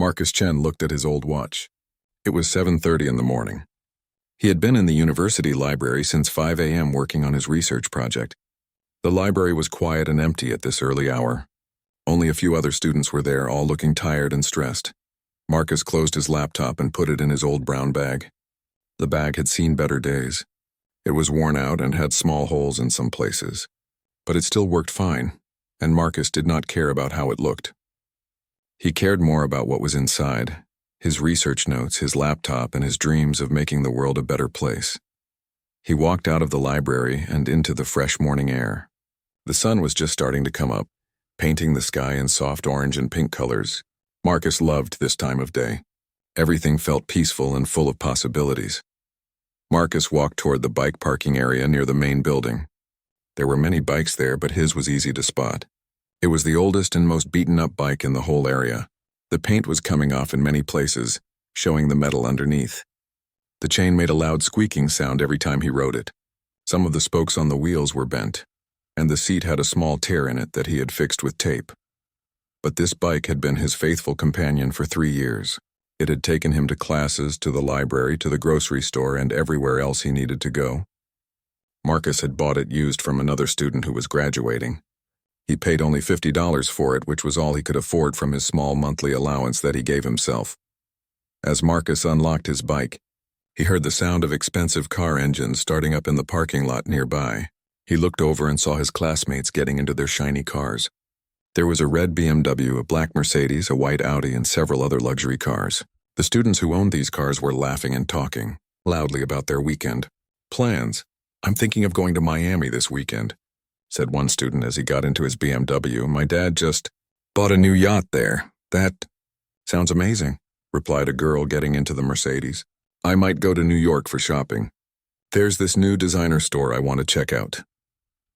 Marcus Chen looked at his old watch. It was 7:30 in the morning. He had been in the university library since 5 a.m. working on his research project. The library was quiet and empty at this early hour. Only a few other students were there, all looking tired and stressed. Marcus closed his laptop and put it in his old brown bag. The bag had seen better days. It was worn out and had small holes in some places. But it still worked fine, and Marcus did not care about how it looked. He cared more about what was inside, his research notes, his laptop, and his dreams of making the world a better place. He walked out of the library and into the fresh morning air. The sun was just starting to come up, painting the sky in soft orange and pink colors. Marcus loved this time of day. Everything felt peaceful and full of possibilities. Marcus walked toward the bike parking area near the main building. There were many bikes there, but his was easy to spot. It was the oldest and most beaten-up bike in the whole area. The paint was coming off in many places, showing the metal underneath. The chain made a loud squeaking sound every time he rode it. Some of the spokes on the wheels were bent, and the seat had a small tear in it that he had fixed with tape. But this bike had been his faithful companion for 3 years. It had taken him to classes, to the library, to the grocery store, and everywhere else he needed to go. Marcus had bought it used from another student who was graduating. He paid only $50 for it, which was all he could afford from his small monthly allowance that he gave himself. As Marcus unlocked his bike, he heard the sound of expensive car engines starting up in the parking lot nearby. He looked over and saw his classmates getting into their shiny cars. There was a red BMW, a black Mercedes, a white Audi, and several other luxury cars. The students who owned these cars were laughing and talking loudly about their weekend plans. "I'm thinking of going to Miami this weekend," said one student as he got into his BMW. "My dad just bought a new yacht there." "That sounds amazing," replied a girl getting into the Mercedes. "I might go to New York for shopping. There's this new designer store I want to check out."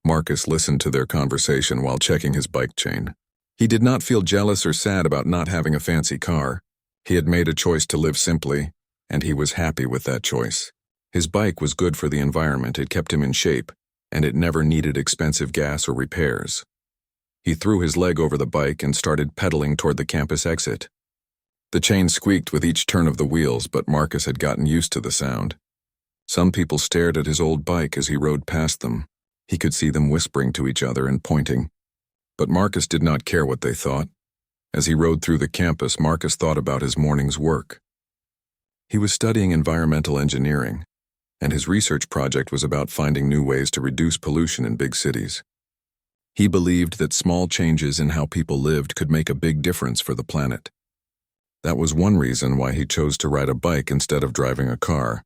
Marcus listened to their conversation while checking his bike chain. He did not feel jealous or sad about not having a fancy car. He had made a choice to live simply, and he was happy with that choice. His bike was good for the environment, it kept him in shape, and it never needed expensive gas or repairs. He threw his leg over the bike and started pedaling toward the campus exit. The chain squeaked with each turn of the wheels, but Marcus had gotten used to the sound. Some people stared at his old bike as he rode past them. He could see them whispering to each other and pointing. But Marcus did not care what they thought. As he rode through the campus, Marcus thought about his morning's work. He was studying environmental engineering, and his research project was about finding new ways to reduce pollution in big cities. He believed that small changes in how people lived could make a big difference for the planet. That was one reason why he chose to ride a bike instead of driving a car.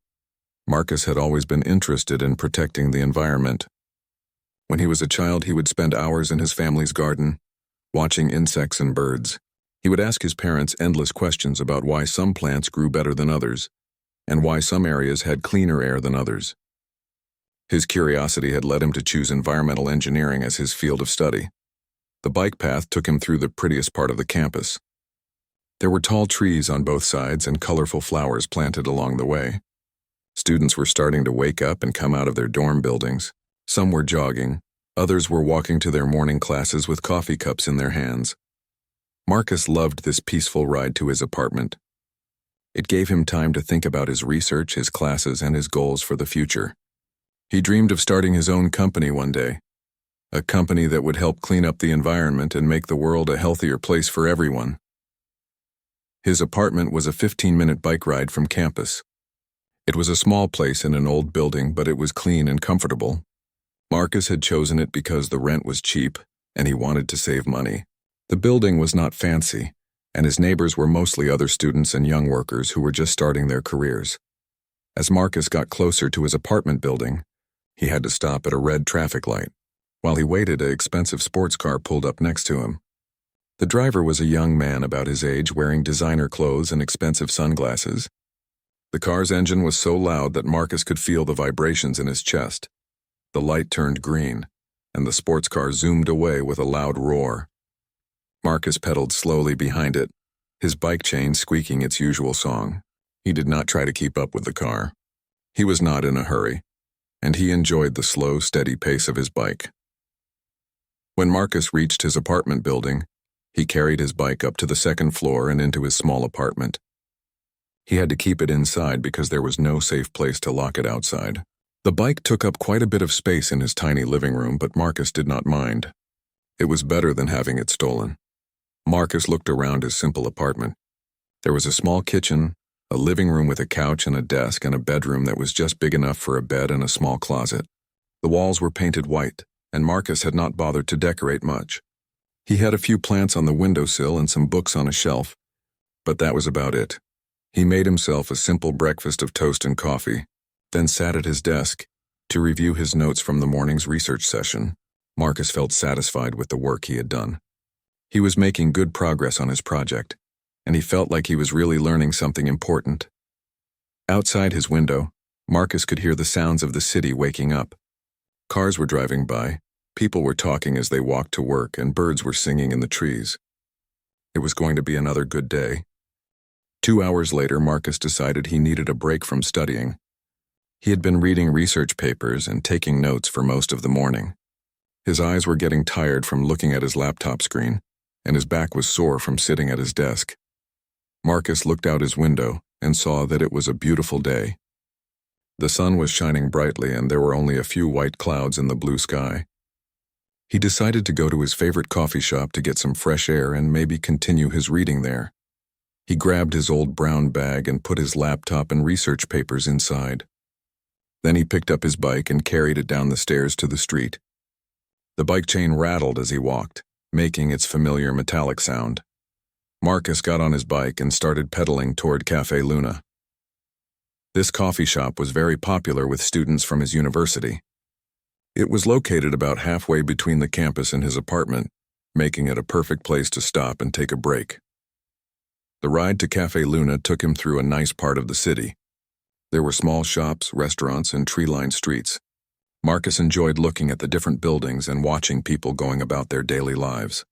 Marcus had always been interested in protecting the environment. When he was a child, he would spend hours in his family's garden, watching insects and birds. He would ask his parents endless questions about why some plants grew better than others, and why some areas had cleaner air than others. His curiosity had led him to choose environmental engineering as his field of study. The bike path took him through the prettiest part of the campus. There were tall trees on both sides and colorful flowers planted along the way. Students were starting to wake up and come out of their dorm buildings. Some were jogging, others were walking to their morning classes with coffee cups in their hands. Marcus loved this peaceful ride to his apartment. It gave him time to think about his research, his classes, and his goals for the future. He dreamed of starting his own company one day, a company that would help clean up the environment and make the world a healthier place for everyone. His apartment was a 15-minute bike ride from campus. It was a small place in an old building, but it was clean and comfortable. Marcus had chosen it because the rent was cheap, and he wanted to save money. The building was not fancy, and his neighbors were mostly other students and young workers who were just starting their careers. As Marcus got closer to his apartment building, he had to stop at a red traffic light. While he waited, an expensive sports car pulled up next to him. The driver was a young man about his age, wearing designer clothes and expensive sunglasses. The car's engine was so loud that Marcus could feel the vibrations in his chest. The light turned green, and the sports car zoomed away with a loud roar. Marcus pedaled slowly behind it, his bike chain squeaking its usual song. He did not try to keep up with the car. He was not in a hurry, and he enjoyed the slow, steady pace of his bike. When Marcus reached his apartment building, He carried his bike up to the second floor and into his small apartment. He had to keep it inside because there was no safe place to lock it outside. The bike took up quite a bit of space in his tiny living room, but Marcus did not mind. It was better than having it stolen. Marcus looked around his simple apartment. There was a small kitchen, a living room with a couch and a desk, and a bedroom that was just big enough for a bed and a small closet. The walls were painted white, and Marcus had not bothered to decorate much. He had a few plants on the windowsill and some books on a shelf, but that was about it. He made himself a simple breakfast of toast and coffee, then sat at his desk to review his notes from the morning's research session. Marcus felt satisfied with the work he had done. He was making good progress on his project, and he felt like he was really learning something important. Outside his window, Marcus could hear the sounds of the city waking up. Cars were driving by, people were talking as they walked to work, and birds were singing in the trees. It was going to be another good day. 2 hours later, Marcus decided he needed a break from studying. He had been reading research papers and taking notes for most of the morning. His eyes were getting tired from looking at his laptop screen, and his back was sore from sitting at his desk. Marcus looked out his window and saw that it was a beautiful day. The sun was shining brightly, and there were only a few white clouds in the blue sky. He decided to go to his favorite coffee shop to get some fresh air and maybe continue his reading there. He grabbed his old brown bag and put his laptop and research papers inside. Then he picked up his bike and carried it down the stairs to the street. The bike chain rattled as he walked, making its familiar metallic sound. Marcus got on his bike and started pedaling toward Café Luna. This coffee shop was very popular with students from his university. It was located about halfway between the campus and his apartment, making it a perfect place to stop and take a break. The ride to Café Luna took him through a nice part of the city. There were small shops, restaurants, and tree-lined streets. Marcus enjoyed looking at the different buildings and watching people going about their daily lives.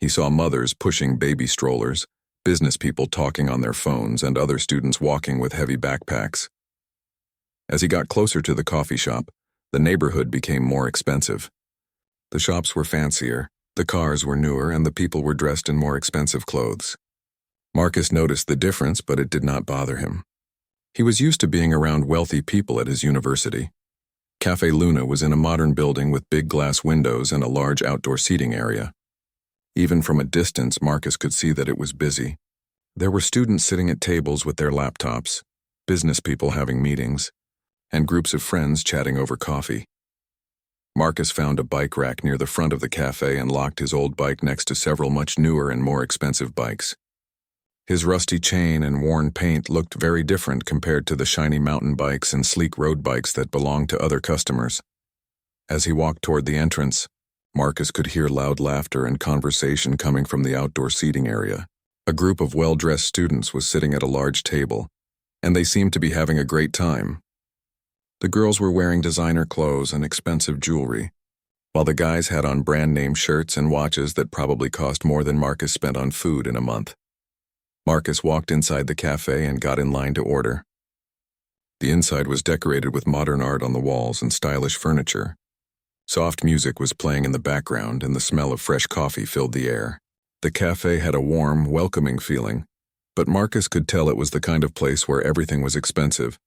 He saw mothers pushing baby strollers, business people talking on their phones, and other students walking with heavy backpacks. As he got closer to the coffee shop, the neighborhood became more expensive. The shops were fancier, the cars were newer, and the people were dressed in more expensive clothes. Marcus noticed the difference, but it did not bother him. He was used to being around wealthy people at his university. Café Luna was in a modern building with big glass windows and a large outdoor seating area. Even from a distance, Marcus could see that it was busy. There were students sitting at tables with their laptops, business people having meetings, and groups of friends chatting over coffee. Marcus found a bike rack near the front of the cafe and locked his old bike next to several much newer and more expensive bikes. His rusty chain and worn paint looked very different compared to the shiny mountain bikes and sleek road bikes that belonged to other customers. As he walked toward the entrance, Marcus could hear loud laughter and conversation coming from the outdoor seating area. A group of well-dressed students was sitting at a large table, and they seemed to be having a great time. The girls were wearing designer clothes and expensive jewelry, while the guys had on brand-name shirts and watches that probably cost more than Marcus spent on food in a month. Marcus walked inside the cafe and got in line to order. The inside was decorated with modern art on the walls and stylish furniture. Soft music was playing in the background, and the smell of fresh coffee filled the air. The cafe had a warm, welcoming feeling, but Marcus could tell it was the kind of place where everything was expensive.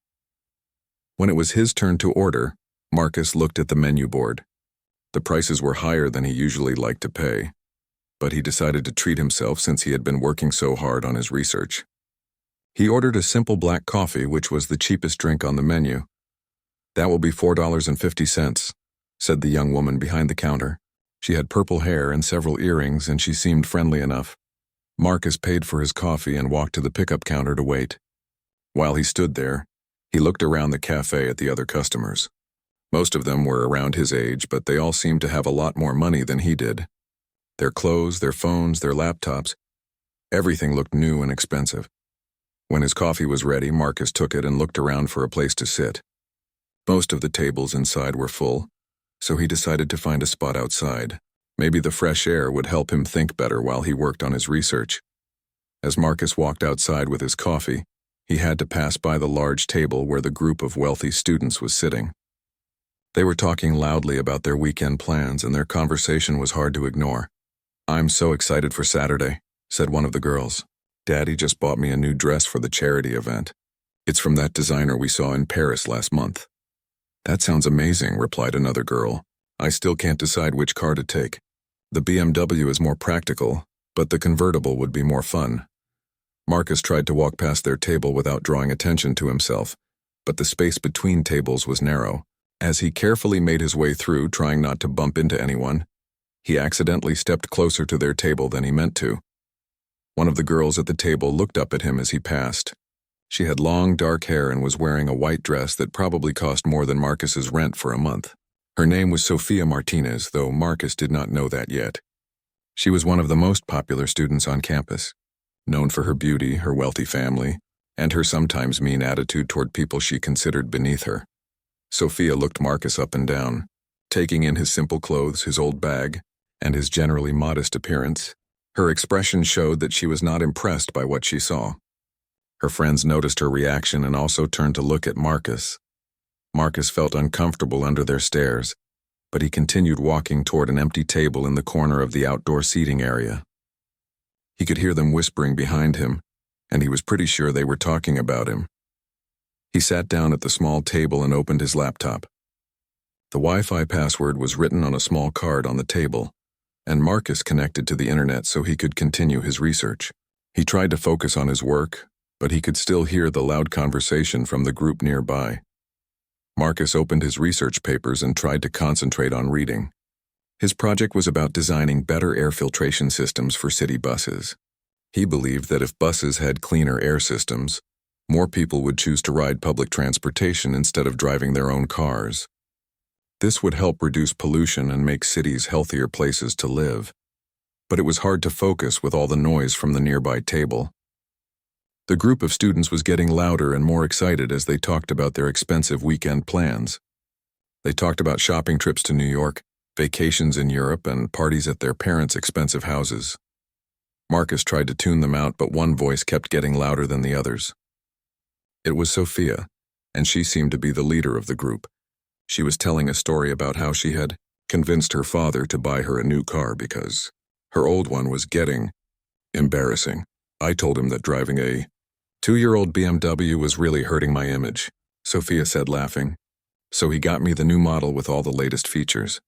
When it was his turn to order, Marcus looked at the menu board. The prices were higher than he usually liked to pay, but he decided to treat himself since he had been working so hard on his research. He ordered a simple black coffee, which was the cheapest drink on the menu. "That will be $4.50, said the young woman behind the counter. She had purple hair and several earrings, and she seemed friendly enough. Marcus paid for his coffee and walked to the pickup counter to wait. While he stood there, he looked around the cafe at the other customers. Most of them were around his age, but they all seemed to have a lot more money than he did. Their clothes, their phones, their laptops, everything looked new and expensive. When his coffee was ready, Marcus took it and looked around for a place to sit. Most of the tables inside were full, so he decided to find a spot outside. Maybe the fresh air would help him think better while he worked on his research. As Marcus walked outside with his coffee, he had to pass by the large table where the group of wealthy students was sitting. They were talking loudly about their weekend plans, and their conversation was hard to ignore. "I'm so excited for Saturday," said one of the girls. "Daddy just bought me a new dress for the charity event. It's from that designer we saw in Paris last month." "That sounds amazing," replied another girl. "I still can't decide which car to take. The BMW is more practical, but the convertible would be more fun." Marcus tried to walk past their table without drawing attention to himself, but the space between tables was narrow. As he carefully made his way through, trying not to bump into anyone, he accidentally stepped closer to their table than he meant to. One of the girls at the table looked up at him as he passed. She had long, dark hair and was wearing a white dress that probably cost more than Marcus's rent for a month. Her name was Sofia Martinez, though Marcus did not know that yet. She was one of the most popular students on campus, known for her beauty, her wealthy family, and her sometimes mean attitude toward people she considered beneath her. Sofia looked Marcus up and down, taking in his simple clothes, his old bag, and his generally modest appearance. Her expression showed that she was not impressed by what she saw. Her friends noticed her reaction and also turned to look at Marcus. Marcus felt uncomfortable under their stares, but he continued walking toward an empty table in the corner of the outdoor seating area. He could hear them whispering behind him, and he was pretty sure they were talking about him. He sat down at the small table and opened his laptop. The Wi-Fi password was written on a small card on the table, and Marcus connected to the internet so he could continue his research. He tried to focus on his work, but he could still hear the loud conversation from the group nearby. Marcus opened his research papers and tried to concentrate on reading. His project was about designing better air filtration systems for city buses. He believed that if buses had cleaner air systems, more people would choose to ride public transportation instead of driving their own cars. This would help reduce pollution and make cities healthier places to live. But it was hard to focus with all the noise from the nearby table. The group of students was getting louder and more excited as they talked about their expensive weekend plans. They talked about shopping trips to New York, vacations in Europe, and parties at their parents' expensive houses. Marcus tried to tune them out, but one voice kept getting louder than the others. It was Sofia, and she seemed to be the leader of the group. She was telling a story about how she had convinced her father to buy her a new car because her old one was getting embarrassing. "I told him that driving a 2-year-old BMW was really hurting my image," Sofia said, laughing. "So he got me the new model with all the latest features.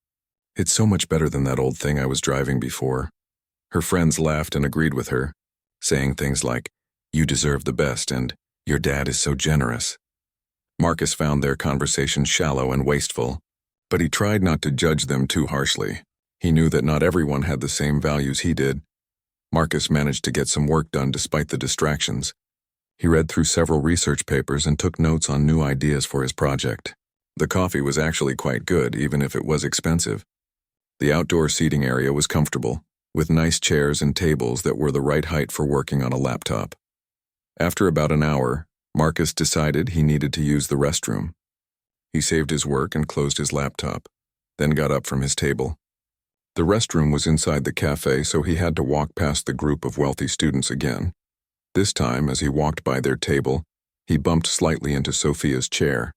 It's so much better than that old thing I was driving before." Her friends laughed and agreed with her, saying things like, "You deserve the best," and "Your dad is so generous." Marcus found their conversation shallow and wasteful, but he tried not to judge them too harshly. He knew that not everyone had the same values he did. Marcus managed to get some work done despite the distractions. He read through several research papers and took notes on new ideas for his project. The coffee was actually quite good, even if it was expensive. The outdoor seating area was comfortable, with nice chairs and tables that were the right height for working on a laptop. After about an hour, Marcus decided he needed to use the restroom. He saved his work and closed his laptop, then got up from his table. The restroom was inside the cafe, so he had to walk past the group of wealthy students again. This time, as he walked by their table, he bumped slightly into Sofia's chair.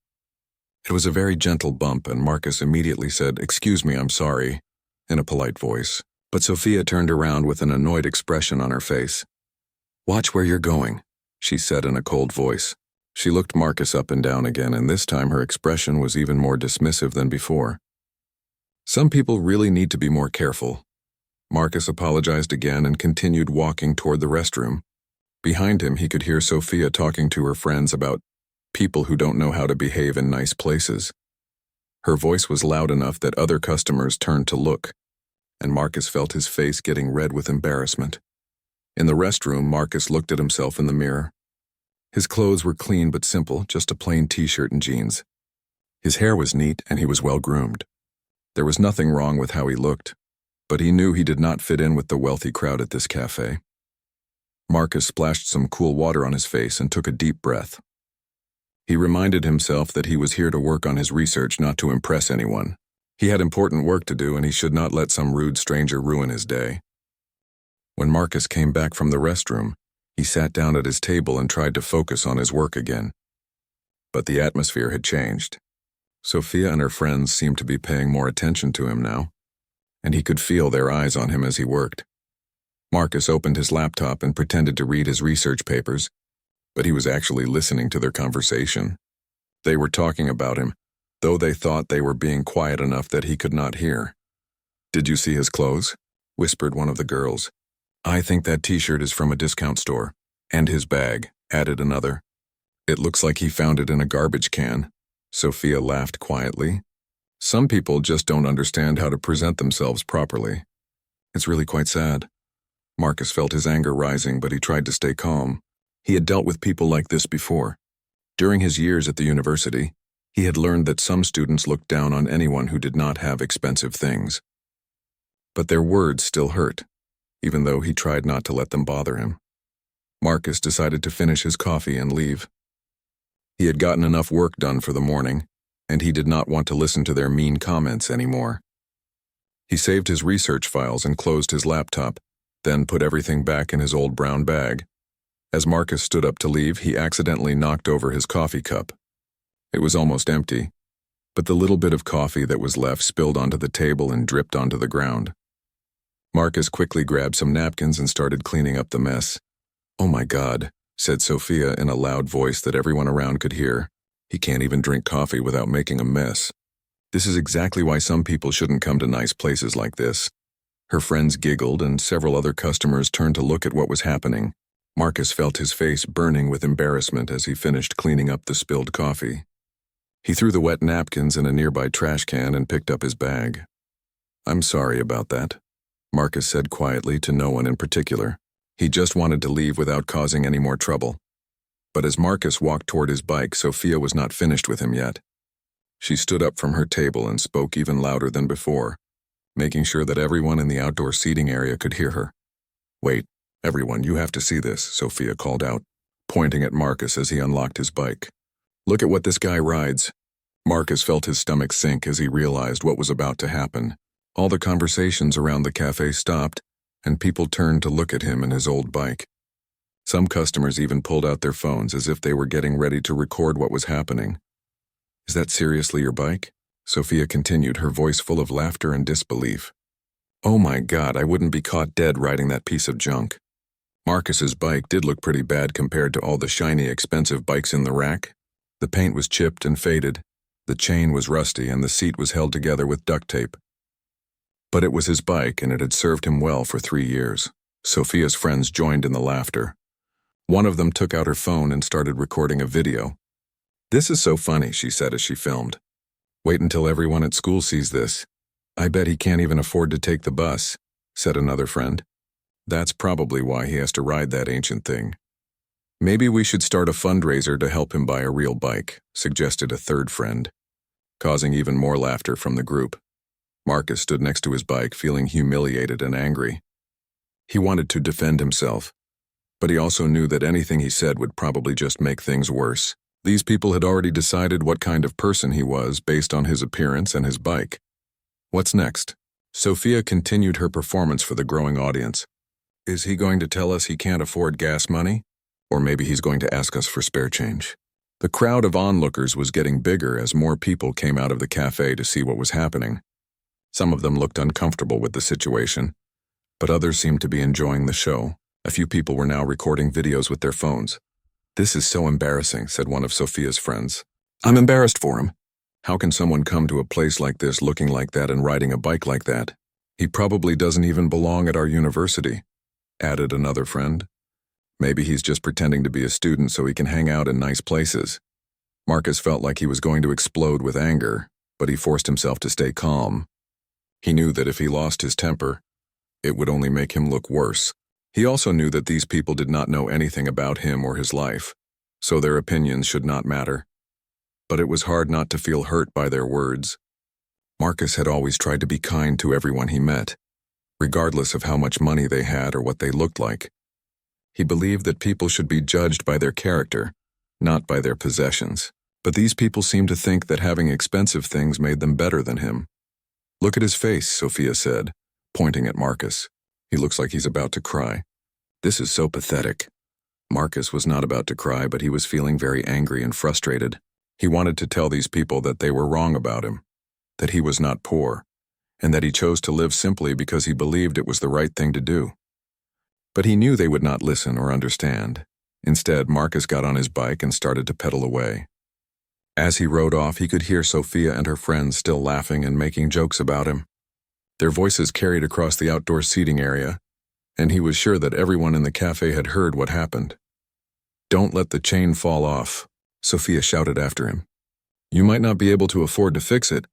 It was a very gentle bump, and Marcus immediately said, "Excuse me, I'm sorry," in a polite voice. But Sofia turned around with an annoyed expression on her face. "Watch where you're going," she said in a cold voice. She looked Marcus up and down again, and this time her expression was even more dismissive than before. Some people really need to be more careful. Marcus apologized again and continued walking toward the restroom. Behind him, he could hear Sofia talking to her friends about people who don't know how to behave in nice places. Her voice was loud enough that other customers turned to look, and Marcus felt his face getting red with embarrassment. In the restroom, Marcus looked at himself in the mirror. His clothes were clean but simple, just a plain t-shirt and jeans. His hair was neat and he was well groomed. There was nothing wrong with how he looked, but he knew he did not fit in with the wealthy crowd at this cafe. Marcus splashed some cool water on his face and took a deep breath. He reminded himself that he was here to work on his research, not to impress anyone. He had important work to do, and he should not let some rude stranger ruin his day. When Marcus came back from the restroom, he sat down at his table and tried to focus on his work again. But the atmosphere had changed. Sofia and her friends seemed to be paying more attention to him now, and he could feel their eyes on him as he worked. Marcus opened his laptop and pretended to read his research papers, but he was actually listening to their conversation. They were talking about him, though they thought they were being quiet enough that he could not hear. "Did you see his clothes?" whispered one of the girls. "I think that t-shirt is from a discount store." "And his bag," added another. "It looks like he found it in a garbage can." Sophia laughed quietly. Some people just don't understand how to present themselves properly. It's really quite sad. Marcus felt his anger rising, but he tried to stay calm. He had dealt with people like this before. During his years at the university, he had learned that some students looked down on anyone who did not have expensive things. But their words still hurt, even though he tried not to let them bother him. Marcus decided to finish his coffee and leave. He had gotten enough work done for the morning, and he did not want to listen to their mean comments anymore. He saved his research files and closed his laptop, then put everything back in his old brown bag. As Marcus stood up to leave, he accidentally knocked over his coffee cup. It was almost empty, but the little bit of coffee that was left spilled onto the table and dripped onto the ground. Marcus quickly grabbed some napkins and started cleaning up the mess. "Oh my God," said Sophia in a loud voice that everyone around could hear. "He can't even drink coffee without making a mess. This is exactly why some people shouldn't come to nice places like this." Her friends giggled and several other customers turned to look at what was happening. Marcus felt his face burning with embarrassment as he finished cleaning up the spilled coffee. He threw the wet napkins in a nearby trash can and picked up his bag. "I'm sorry about that," Marcus said quietly to no one in particular. He just wanted to leave without causing any more trouble. But as Marcus walked toward his bike, Sophia was not finished with him yet. She stood up from her table and spoke even louder than before, making sure that everyone in the outdoor seating area could hear her. "Wait, everyone, you have to see this," Sophia called out, pointing at Marcus as he unlocked his bike. "Look at what this guy rides." Marcus felt his stomach sink as he realized what was about to happen. All the conversations around the cafe stopped, and people turned to look at him and his old bike. Some customers even pulled out their phones as if they were getting ready to record what was happening. "Is that seriously your bike?" Sophia continued, her voice full of laughter and disbelief. "Oh my God, I wouldn't be caught dead riding that piece of junk." Marcus's bike did look pretty bad compared to all the shiny, expensive bikes in the rack. The paint was chipped and faded, the chain was rusty, and the seat was held together with duct tape. But it was his bike, and it had served him well for 3 years. Sophia's friends joined in the laughter. One of them took out her phone and started recording a video. "This is so funny," she said as she filmed. "Wait until everyone at school sees this. I bet he can't even afford to take the bus," said another friend. "That's probably why he has to ride that ancient thing." "Maybe we should start a fundraiser to help him buy a real bike," suggested a third friend, causing even more laughter from the group. Marcus stood next to his bike, feeling humiliated and angry. He wanted to defend himself, but he also knew that anything he said would probably just make things worse. These people had already decided what kind of person he was based on his appearance and his bike. What's next? Sophia continued her performance for the growing audience. Is he going to tell us he can't afford gas money? Or maybe he's going to ask us for spare change. The crowd of onlookers was getting bigger as more people came out of the cafe to see what was happening. Some of them looked uncomfortable with the situation, but others seemed to be enjoying the show. A few people were now recording videos with their phones. "This is so embarrassing," said one of Sophia's friends. "I'm embarrassed for him. How can someone come to a place like this looking like that and riding a bike like that? He probably doesn't even belong at our university," added another friend. "Maybe he's just pretending to be a student so he can hang out in nice places." Marcus felt like he was going to explode with anger, but he forced himself to stay calm. He knew that if he lost his temper, it would only make him look worse. He also knew that these people did not know anything about him or his life, so their opinions should not matter. But it was hard not to feel hurt by their words. Marcus had always tried to be kind to everyone he met, regardless of how much money they had or what they looked like. He believed that people should be judged by their character, not by their possessions. But these people seemed to think that having expensive things made them better than him. "Look at his face," Sophia said, pointing at Marcus. "He looks like he's about to cry. This is so pathetic." Marcus was not about to cry, but he was feeling very angry and frustrated. He wanted to tell these people that they were wrong about him, that he was not poor, and that he chose to live simply because he believed it was the right thing to do. But he knew they would not listen or understand. Instead, Marcus got on his bike and started to pedal away. As he rode off, he could hear Sophia and her friends still laughing and making jokes about him. Their voices carried across the outdoor seating area, and he was sure that everyone in the cafe had heard what happened. "Don't let the chain fall off," Sophia shouted after him. "You might not be able to afford to fix it."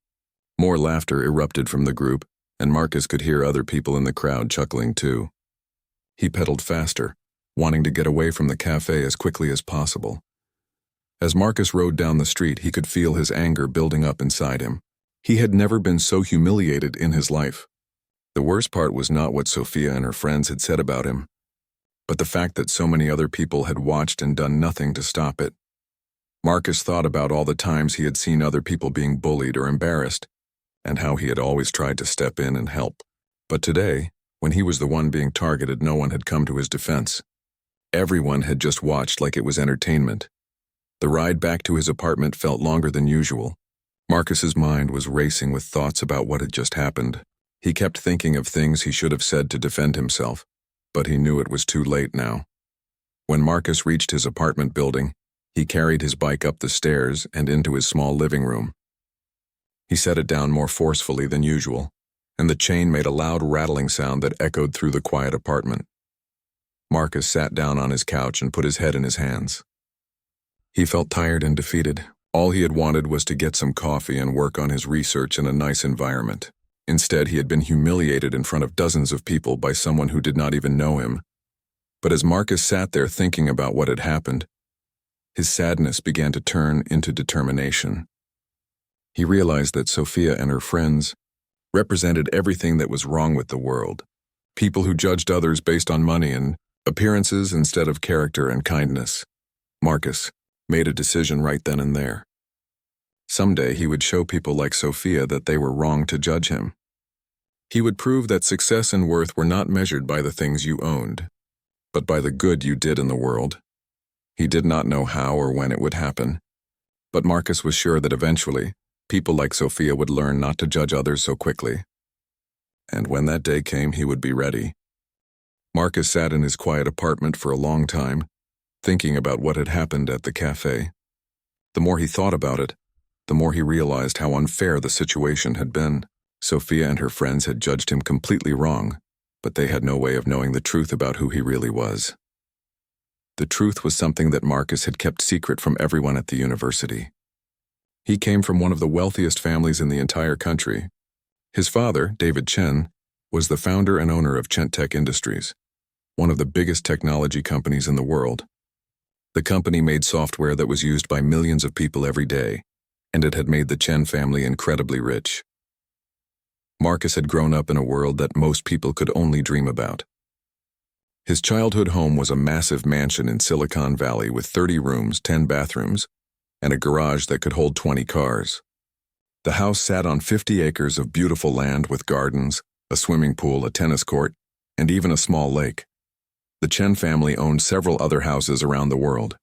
More laughter erupted from the group, and Marcus could hear other people in the crowd chuckling too. He pedaled faster, wanting to get away from the cafe as quickly as possible. As Marcus rode down the street, he could feel his anger building up inside him. He had never been so humiliated in his life. The worst part was not what Sophia and her friends had said about him, but the fact that so many other people had watched and done nothing to stop it. Marcus thought about all the times he had seen other people being bullied or embarrassed, and how he had always tried to step in and help. But today, when he was the one being targeted, no one had come to his defense. Everyone had just watched like it was entertainment. The ride back to his apartment felt longer than usual. Marcus's mind was racing with thoughts about what had just happened. He kept thinking of things he should have said to defend himself, but he knew it was too late now. When Marcus reached his apartment building, he carried his bike up the stairs and into his small living room. He set it down more forcefully than usual, and the chain made a loud rattling sound that echoed through the quiet apartment. Marcus sat down on his couch and put his head in his hands. He felt tired and defeated. All he had wanted was to get some coffee and work on his research in a nice environment. Instead, he had been humiliated in front of dozens of people by someone who did not even know him. But as Marcus sat there thinking about what had happened, his sadness began to turn into determination. He realized that Sophia and her friends represented everything that was wrong with the world. People who judged others based on money and appearances instead of character and kindness. Marcus made a decision right then and there. Someday he would show people like Sophia that they were wrong to judge him. He would prove that success and worth were not measured by the things you owned, but by the good you did in the world. He did not know how or when it would happen, but Marcus was sure that eventually, people like Sophia would learn not to judge others so quickly. And when that day came, he would be ready. Marcus sat in his quiet apartment for a long time, thinking about what had happened at the cafe. The more he thought about it, the more he realized how unfair the situation had been. Sophia and her friends had judged him completely wrong, but they had no way of knowing the truth about who he really was. The truth was something that Marcus had kept secret from everyone at the university. He came from one of the wealthiest families in the entire country. His father, David Chen, was the founder and owner of Chentech Industries, one of the biggest technology companies in the world. The company made software that was used by millions of people every day, and it had made the Chen family incredibly rich. Marcus had grown up in a world that most people could only dream about. His childhood home was a massive mansion in Silicon Valley with 30 rooms, 10 bathrooms, and a garage that could hold 20 cars. The house sat on 50 acres of beautiful land with gardens, a swimming pool, a tennis court, and even a small lake. The Chen family owned several other houses around the world.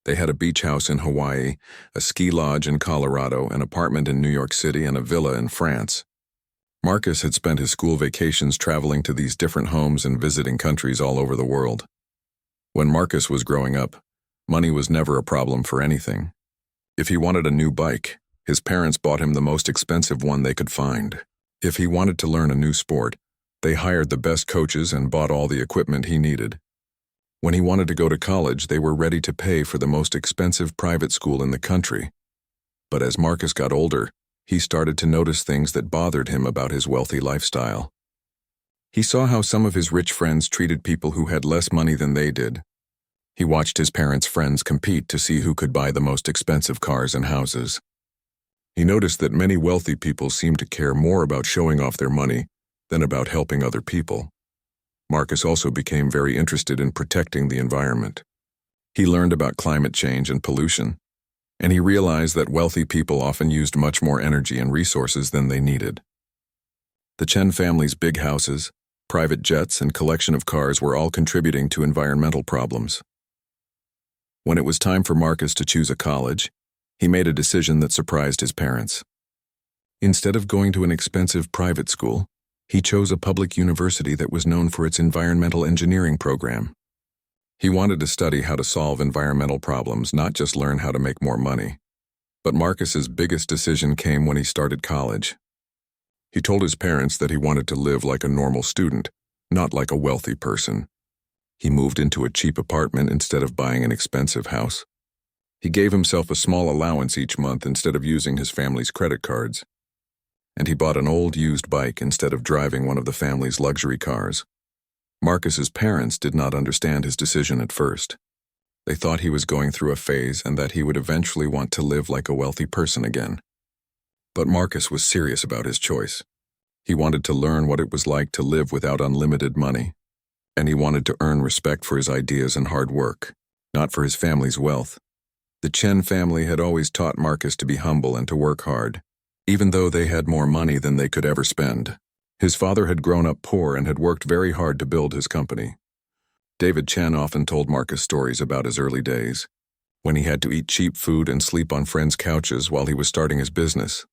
They had a beach house in Hawaii, a ski lodge in Colorado, an apartment in New York City, and a villa in France. Marcus had spent his school vacations traveling to these different homes and visiting countries all over the world. When Marcus was growing up, money was never a problem for anything. If he wanted a new bike, his parents bought him the most expensive one they could find. If he wanted to learn a new sport, they hired the best coaches and bought all the equipment he needed. When he wanted to go to college, they were ready to pay for the most expensive private school in the country. But as Marcus got older, he started to notice things that bothered him about his wealthy lifestyle. He saw how some of his rich friends treated people who had less money than they did. He watched his parents' friends compete to see who could buy the most expensive cars and houses. He noticed that many wealthy people seemed to care more about showing off their money than about helping other people. Marcus also became very interested in protecting the environment. He learned about climate change and pollution, and he realized that wealthy people often used much more energy and resources than they needed. The Chen family's big houses, private jets, and collection of cars were all contributing to environmental problems. When it was time for Marcus to choose a college, he made a decision that surprised his parents. Instead of going to an expensive private school, He chose a public university that was known for its environmental engineering program. He wanted to study how to solve environmental problems, not just learn how to make more money. But Marcus's biggest decision came when he started college. He told his parents that he wanted to live like a normal student, not like a wealthy person. He moved into a cheap apartment instead of buying an expensive house. He gave himself a small allowance each month instead of using his family's credit cards. And he bought an old used bike instead of driving one of the family's luxury cars. Marcus's parents did not understand his decision at first. They thought he was going through a phase and that he would eventually want to live like a wealthy person again. But Marcus was serious about his choice. He wanted to learn what it was like to live without unlimited money, and he wanted to earn respect for his ideas and hard work, not for his family's wealth. The Chen family had always taught Marcus to be humble and to work hard, even though they had more money than they could ever spend. His father had grown up poor and had worked very hard to build his company. David Chen often told Marcus stories about his early days, when he had to eat cheap food and sleep on friends' couches while he was starting his business.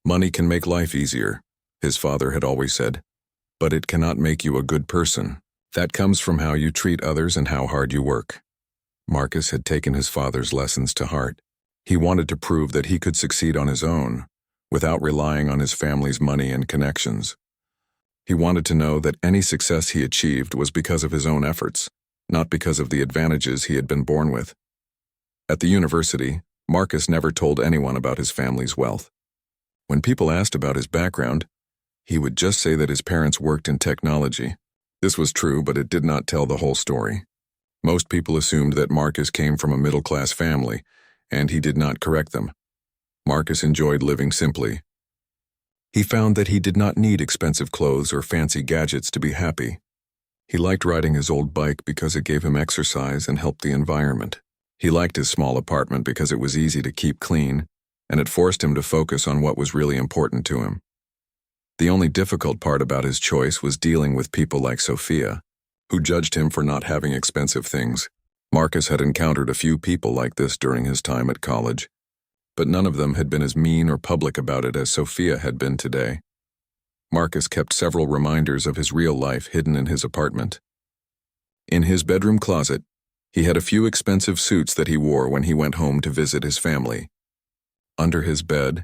Money can make life easier, his father had always said, but it cannot make you a good person. That comes from how you treat others and how hard you work. Marcus had taken his father's lessons to heart. He wanted to prove that he could succeed on his own, without relying on his family's money and connections. He wanted to know that any success he achieved was because of his own efforts, not because of the advantages he had been born with. At the university, Marcus never told anyone about his family's wealth. When people asked about his background, he would just say that his parents worked in technology. This was true, but it did not tell the whole story. Most people assumed that Marcus came from a middle-class family, and he did not correct them. Marcus enjoyed living simply. He found that he did not need expensive clothes or fancy gadgets to be happy. He liked riding his old bike because it gave him exercise and helped the environment. He liked his small apartment because it was easy to keep clean, and it forced him to focus on what was really important to him. The only difficult part about his choice was dealing with people like Sophia, who judged him for not having expensive things. Marcus had encountered a few people like this during his time at college, but none of them had been as mean or public about it as Sophia had been today. Marcus kept several reminders of his real life hidden in his apartment. In his bedroom closet, he had a few expensive suits that he wore when he went home to visit his family. Under his bed,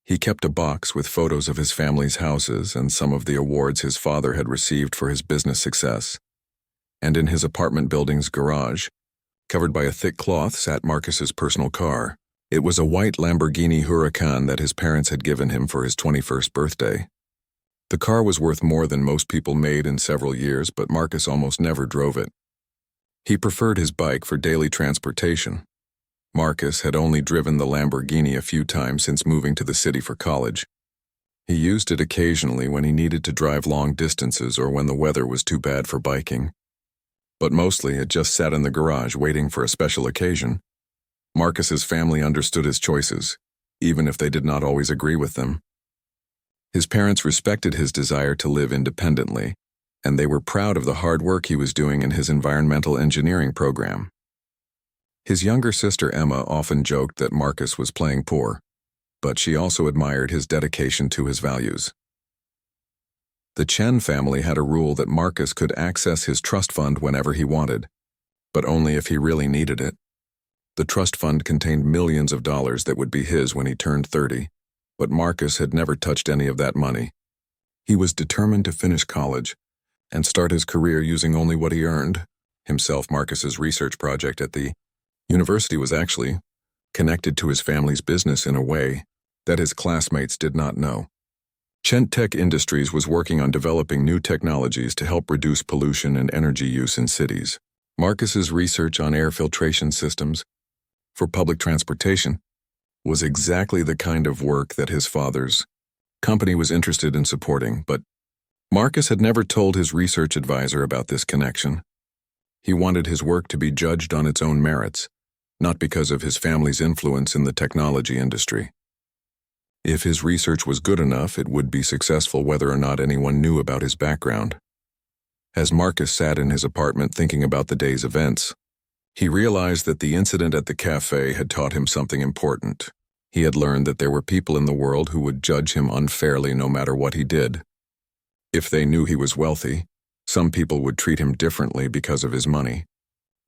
he kept a box with photos of his family's houses and some of the awards his father had received for his business success. And in his apartment building's garage, covered by a thick cloth, sat Marcus's personal car. It was a white Lamborghini Huracan that his parents had given him for his 21st birthday. The car was worth more than most people made in several years, but Marcus almost never drove it. He preferred his bike for daily transportation. Marcus had only driven the Lamborghini a few times since moving to the city for college. He used it occasionally when he needed to drive long distances or when the weather was too bad for biking. But mostly it just sat in the garage waiting for a special occasion. Marcus's family understood his choices, even if they did not always agree with them. His parents respected his desire to live independently, and they were proud of the hard work he was doing in his environmental engineering program. His younger sister Emma often joked that Marcus was playing poor, but she also admired his dedication to his values. The Chen family had a rule that Marcus could access his trust fund whenever he wanted, but only if he really needed it. The trust fund contained millions of dollars that would be his when he turned 30, but Marcus had never touched any of that money. He was determined to finish college and start his career using only what he earned. Himself, Marcus's research project at the university was actually connected to his family's business in a way that his classmates did not know. Chen Tech Industries was working on developing new technologies to help reduce pollution and energy use in cities. Marcus's research on air filtration systems for public transportation was exactly the kind of work that his father's company was interested in supporting, but Marcus had never told his research advisor about this connection. He wanted his work to be judged on its own merits, not because of his family's influence in the technology industry. If his research was good enough, it would be successful whether or not anyone knew about his background. As Marcus sat in his apartment thinking about the day's events, he realized that the incident at the cafe had taught him something important. He had learned that there were people in the world who would judge him unfairly no matter what he did. If they knew he was wealthy, some people would treat him differently because of his money.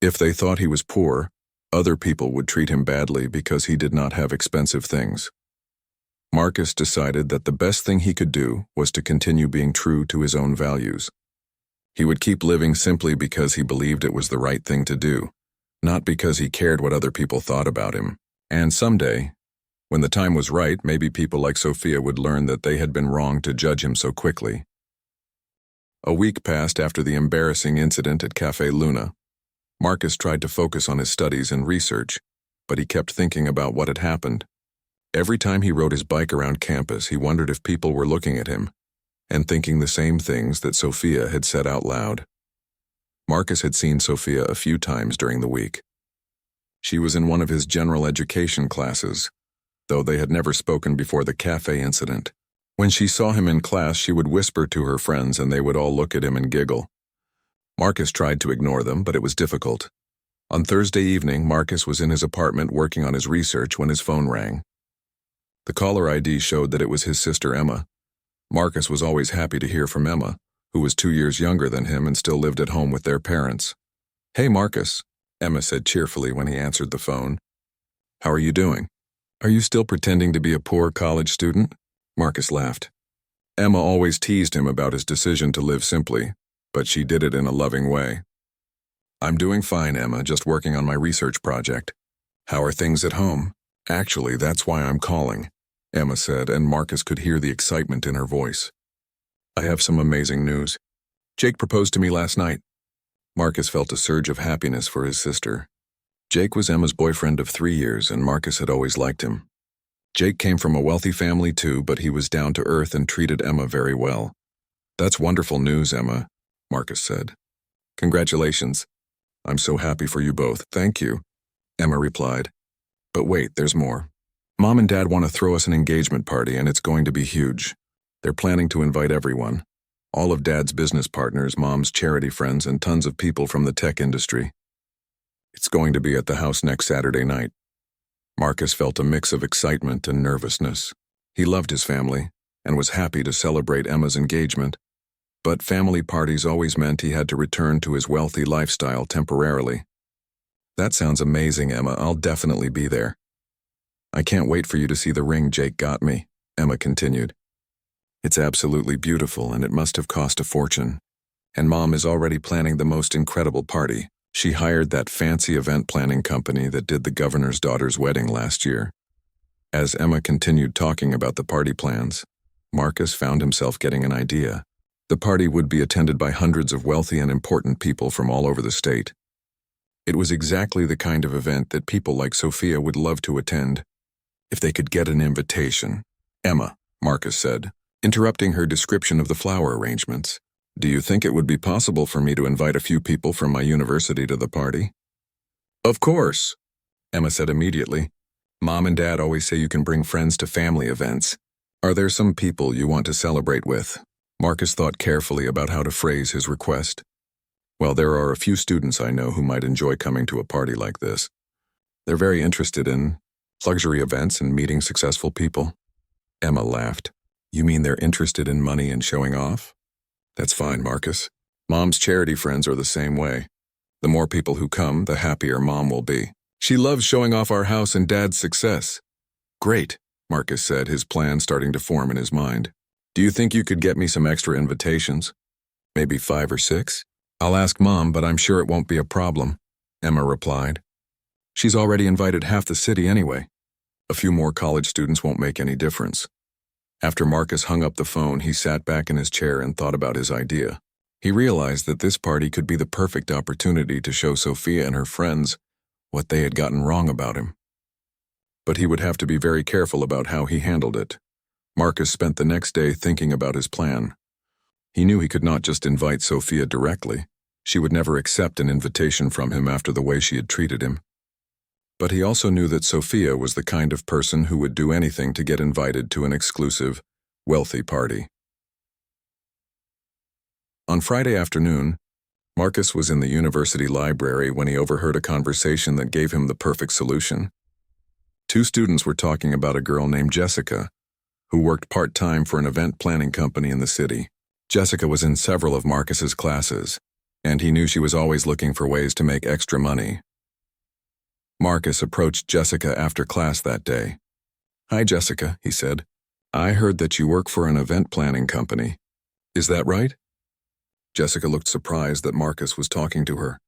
If they thought he was poor, other people would treat him badly because he did not have expensive things. Marcus decided that the best thing he could do was to continue being true to his own values. He would keep living simply because he believed it was the right thing to do, not because he cared what other people thought about him. And someday, when the time was right, maybe people like Sophia would learn that they had been wrong to judge him so quickly. A week passed after the embarrassing incident at Café Luna. Marcus tried to focus on his studies and research, but he kept thinking about what had happened. Every time he rode his bike around campus, he wondered if people were looking at him and thinking the same things that Sophia had said out loud. Marcus had seen Sophia a few times during the week. She was in one of his general education classes, though they had never spoken before the cafe incident. When she saw him in class, she would whisper to her friends and they would all look at him and giggle. Marcus tried to ignore them, but it was difficult. On Thursday evening, Marcus was in his apartment working on his research when his phone rang. The caller ID showed that it was his sister Emma. Marcus was always happy to hear from Emma, who was 2 years younger than him and still lived at home with their parents. "Hey, Marcus," Emma said cheerfully when he answered the phone. "How are you doing? Are you still pretending to be a poor college student?" Marcus laughed. Emma always teased him about his decision to live simply, but she did it in a loving way. "I'm doing fine, Emma, just working on my research project. How are things at home?" "Actually, that's why I'm calling," Emma said, and Marcus could hear the excitement in her voice. "I have some amazing news. Jake proposed to me last night." Marcus felt a surge of happiness for his sister. Jake was Emma's boyfriend of 3 years, and Marcus had always liked him. Jake came from a wealthy family too, but he was down to earth and treated Emma very well. "That's wonderful news, Emma," Marcus said. "Congratulations. I'm so happy for you both." "Thank you," Emma replied. "But wait, there's more. Mom and Dad want to throw us an engagement party, and it's going to be huge. They're planning to invite everyone. All of Dad's business partners, Mom's charity friends, and tons of people from the tech industry. It's going to be at the house next Saturday night." Marcus felt a mix of excitement and nervousness. He loved his family and was happy to celebrate Emma's engagement, but family parties always meant he had to return to his wealthy lifestyle temporarily. "That sounds amazing, Emma. I'll definitely be there." "I can't wait for you to see the ring Jake got me," Emma continued. "It's absolutely beautiful, and it must have cost a fortune. And Mom is already planning the most incredible party. She hired that fancy event planning company that did the governor's daughter's wedding last year." As Emma continued talking about the party plans, Marcus found himself getting an idea. The party would be attended by hundreds of wealthy and important people from all over the state. It was exactly the kind of event that people like Sophia would love to attend, if they could get an invitation. "Emma," Marcus said, interrupting her description of the flower arrangements, "do you think it would be possible for me to invite a few people from my university to the party?" "Of course," Emma said immediately. "Mom and Dad always say you can bring friends to family events. Are there some people you want to celebrate with?" Marcus thought carefully about how to phrase his request. "Well, there are a few students I know who might enjoy coming to a party like this. They're very interested in luxury events and meeting successful people." Emma laughed. "You mean they're interested in money and showing off?" "That's fine, Marcus. Mom's charity friends are the same way. The more people who come, the happier Mom will be. She loves showing off our house and Dad's success." "Great," Marcus said, his plan starting to form in his mind. "Do you think you could get me some extra invitations? Maybe 5 or 6? "I'll ask Mom, but I'm sure it won't be a problem," Emma replied. "She's already invited half the city anyway. A few more college students won't make any difference." After Marcus hung up the phone, he sat back in his chair and thought about his idea. He realized that this party could be the perfect opportunity to show Sophia and her friends what they had gotten wrong about him. But he would have to be very careful about how he handled it. Marcus spent the next day thinking about his plan. He knew he could not just invite Sophia directly. She would never accept an invitation from him after the way she had treated him. But he also knew that Sophia was the kind of person who would do anything to get invited to an exclusive, wealthy party. On Friday afternoon, Marcus was in the university library when he overheard a conversation that gave him the perfect solution. 2 students were talking about a girl named Jessica, who worked part-time for an event planning company in the city. Jessica was in several of Marcus's classes, and he knew she was always looking for ways to make extra money. Marcus approached Jessica after class that day. "Hi, Jessica," he said. "I heard that you work for an event planning company. Is that right?" Jessica looked surprised that Marcus was talking to her.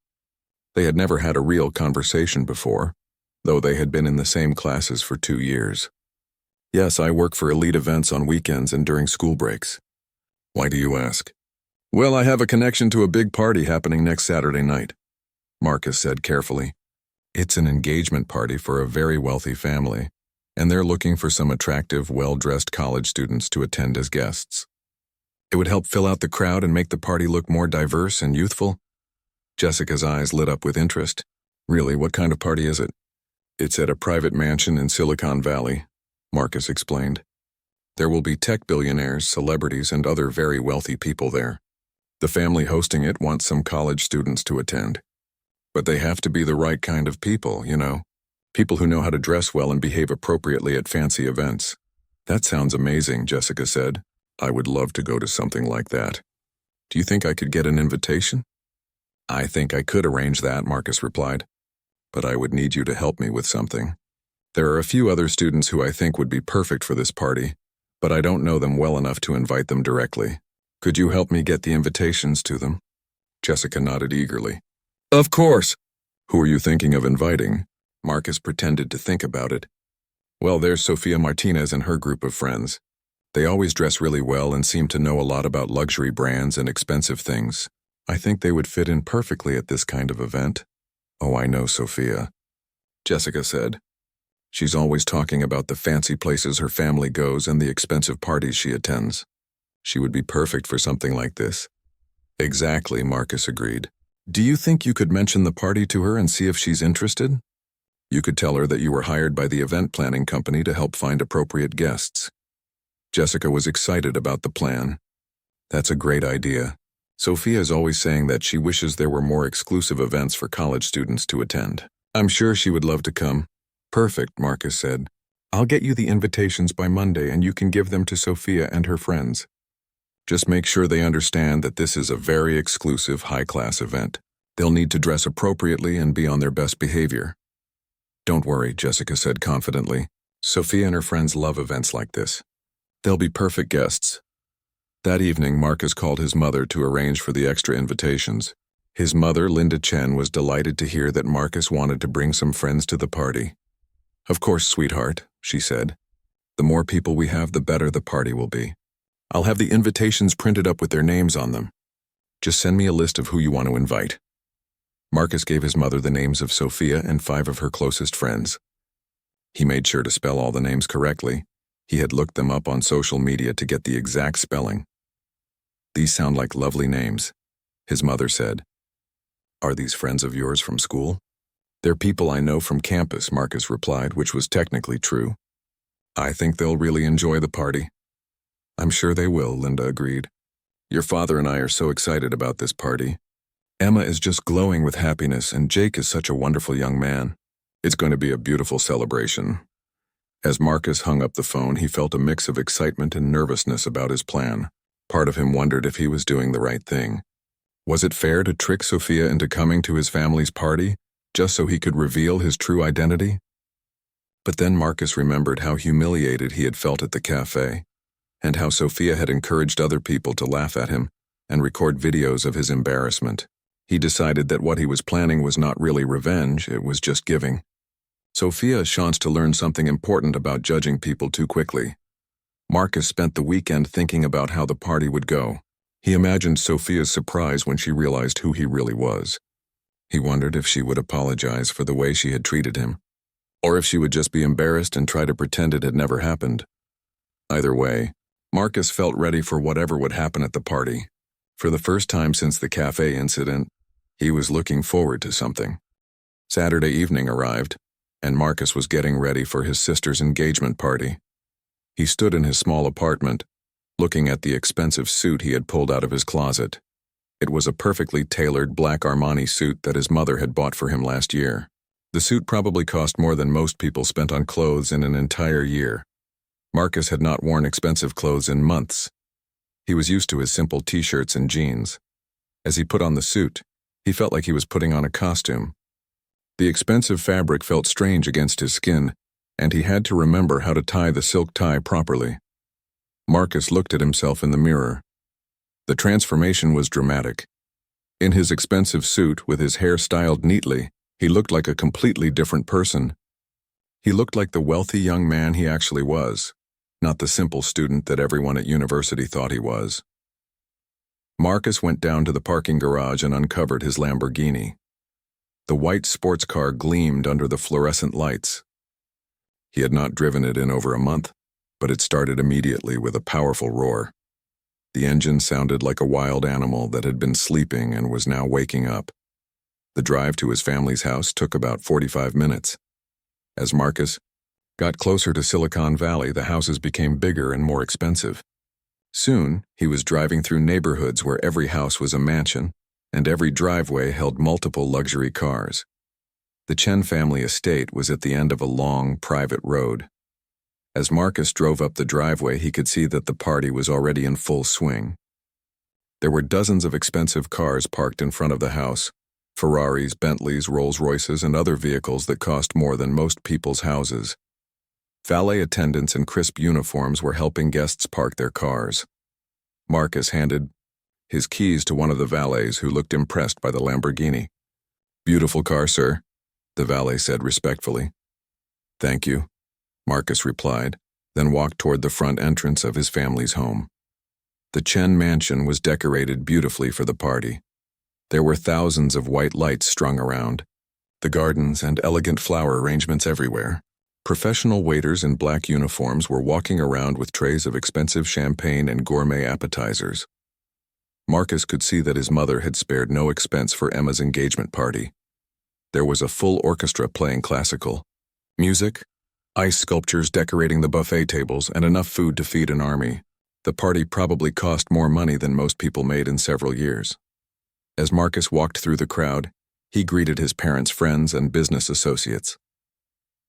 They had never had a real conversation before, though they had been in the same classes for 2 years. "Yes, I work for elite events on weekends and during school breaks." "Why do you ask?" "Well, I have a connection to a big party happening next Saturday night," Marcus said carefully. "It's an engagement party for a very wealthy family, and they're looking for some attractive, well-dressed college students to attend as guests. It would help fill out the crowd and make the party look more diverse and youthful." Jessica's eyes lit up with interest. "Really, what kind of party is it?" "It's at a private mansion in Silicon Valley," Marcus explained. "There will be tech billionaires, celebrities, and other very wealthy people there. The family hosting it wants some college students to attend. But they have to be the right kind of people, you know. People who know how to dress well and behave appropriately at fancy events." "That sounds amazing," Jessica said. "I would love to go to something like that. Do you think I could get an invitation?" "I think I could arrange that," Marcus replied. "But I would need you to help me with something. There are a few other students who I think would be perfect for this party, but I don't know them well enough to invite them directly. Could you help me get the invitations to them?" Jessica nodded eagerly. "Of course." "Who are you thinking of inviting?" Marcus pretended to think about it. "Well, there's Sofia Martinez and her group of friends. They always dress really well and seem to know a lot about luxury brands and expensive things. I think they would fit in perfectly at this kind of event." "Oh, I know Sofia," Jessica said. "She's always talking about the fancy places her family goes and the expensive parties she attends. She would be perfect for something like this." "Exactly," Marcus agreed. "Do you think you could mention the party to her and see if she's interested? You could tell her that you were hired by the event planning company to help find appropriate guests." Jessica was excited about the plan. "That's a great idea. Sofia is always saying that she wishes there were more exclusive events for college students to attend. I'm sure she would love to come." "Perfect," Marcus said. "I'll get you the invitations by Monday and you can give them to Sofia and her friends. Just make sure they understand that this is a very exclusive, high-class event. They'll need to dress appropriately and be on their best behavior." "Don't worry," Jessica said confidently. "Sofia and her friends love events like this. They'll be perfect guests." That evening, Marcus called his mother to arrange for the extra invitations. His mother, Linda Chen, was delighted to hear that Marcus wanted to bring some friends to the party. "Of course, sweetheart," she said. "The more people we have, the better the party will be. I'll have the invitations printed up with their names on them. Just send me a list of who you want to invite." Marcus gave his mother the names of Sofia and 5 of her closest friends. He made sure to spell all the names correctly. He had looked them up on social media to get the exact spelling. "These sound like lovely names," his mother said. "Are these friends of yours from school?" "They're people I know from campus," Marcus replied, which was technically true. "I think they'll really enjoy the party." "I'm sure they will," Linda agreed. "Your father and I are so excited about this party. Emma is just glowing with happiness, and Jake is such a wonderful young man. It's going to be a beautiful celebration." As Marcus hung up the phone, he felt a mix of excitement and nervousness about his plan. Part of him wondered if he was doing the right thing. Was it fair to trick Sofia into coming to his family's party, just so he could reveal his true identity? But then Marcus remembered how humiliated he had felt at the cafe, and how Sofia had encouraged other people to laugh at him and record videos of his embarrassment. He decided that what he was planning was not really revenge, it was just giving. Sofia chanced to learn something important about judging people too quickly. Marcus spent the weekend thinking about how the party would go. He imagined Sofia's surprise when she realized who he really was. He wondered if she would apologize for the way she had treated him, or if she would just be embarrassed and try to pretend it had never happened. Either way, Marcus felt ready for whatever would happen at the party. For the first time since the cafe incident, he was looking forward to something. Saturday evening arrived, and Marcus was getting ready for his sister's engagement party. He stood in his small apartment, looking at the expensive suit he had pulled out of his closet. It was a perfectly tailored black Armani suit that his mother had bought for him last year. The suit probably cost more than most people spent on clothes in an entire year. Marcus had not worn expensive clothes in months. He was used to his simple t-shirts and jeans. As he put on the suit, he felt like he was putting on a costume. The expensive fabric felt strange against his skin, and he had to remember how to tie the silk tie properly. Marcus looked at himself in the mirror. The transformation was dramatic. In his expensive suit, with his hair styled neatly, he looked like a completely different person. He looked like the wealthy young man he actually was, not the simple student that everyone at university thought he was. Marcus went down to the parking garage and uncovered his Lamborghini. The white sports car gleamed under the fluorescent lights. He had not driven it in over a month, but it started immediately with a powerful roar. The engine sounded like a wild animal that had been sleeping and was now waking up. The drive to his family's house took about 45 minutes. As Marcus got closer to Silicon Valley, the houses became bigger and more expensive. Soon, he was driving through neighborhoods where every house was a mansion, and every driveway held multiple luxury cars. The Chen family estate was at the end of a long, private road. As Marcus drove up the driveway, he could see that the party was already in full swing. There were dozens of expensive cars parked in front of the house, Ferraris, Bentleys, Rolls-Royces, and other vehicles that cost more than most people's houses. Valet attendants in crisp uniforms were helping guests park their cars. Marcus handed his keys to one of the valets, who looked impressed by the Lamborghini. "Beautiful car, sir," the valet said respectfully. "Thank you," Marcus replied, then walked toward the front entrance of his family's home. The Chen mansion was decorated beautifully for the party. There were thousands of white lights strung around, the gardens and elegant flower arrangements everywhere. Professional waiters in black uniforms were walking around with trays of expensive champagne and gourmet appetizers. Marcus could see that his mother had spared no expense for Emma's engagement party. There was a full orchestra playing classical music, ice sculptures decorating the buffet tables, and enough food to feed an army. The party probably cost more money than most people made in several years. As Marcus walked through the crowd, he greeted his parents' friends and business associates.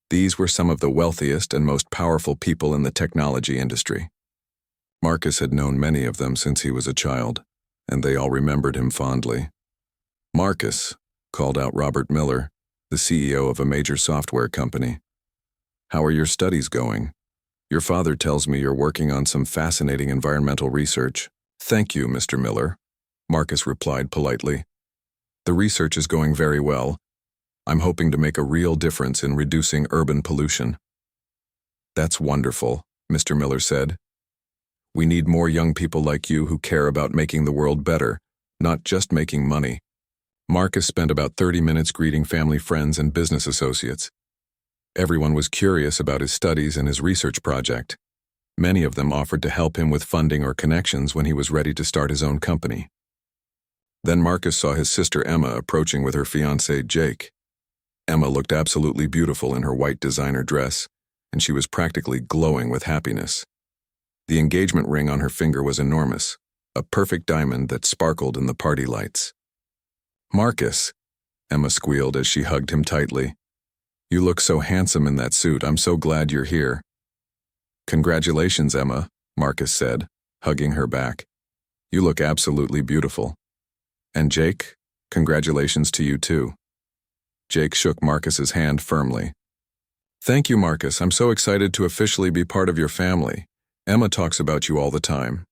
These were some of the wealthiest and most powerful people in the technology industry. Marcus had known many of them since he was a child, and they all remembered him fondly. "Marcus," called out Robert Miller, the CEO of a major software company. "How are your studies going? Your father tells me you're working on some fascinating environmental research." "Thank you, Mr. Miller," Marcus replied politely. "The research is going very well. I'm hoping to make a real difference in reducing urban pollution." "That's wonderful," Mr. Miller said. "We need more young people like you who care about making the world better, not just making money." Marcus spent about 30 minutes greeting family, friends, and business associates. Everyone was curious about his studies and his research project. Many of them offered to help him with funding or connections when he was ready to start his own company. Then Marcus saw his sister Emma approaching with her fiancé Jake. Emma looked absolutely beautiful in her white designer dress, and she was practically glowing with happiness. The engagement ring on her finger was enormous, a perfect diamond that sparkled in the party lights. "Marcus," Emma squealed as she hugged him tightly. "You look so handsome in that suit. I'm so glad you're here." "Congratulations, Emma," Marcus said, hugging her back. "You look absolutely beautiful. And Jake, congratulations to you too." Jake shook Marcus's hand firmly. "Thank you, Marcus. I'm so excited to officially be part of your family. Emma talks about you all the time."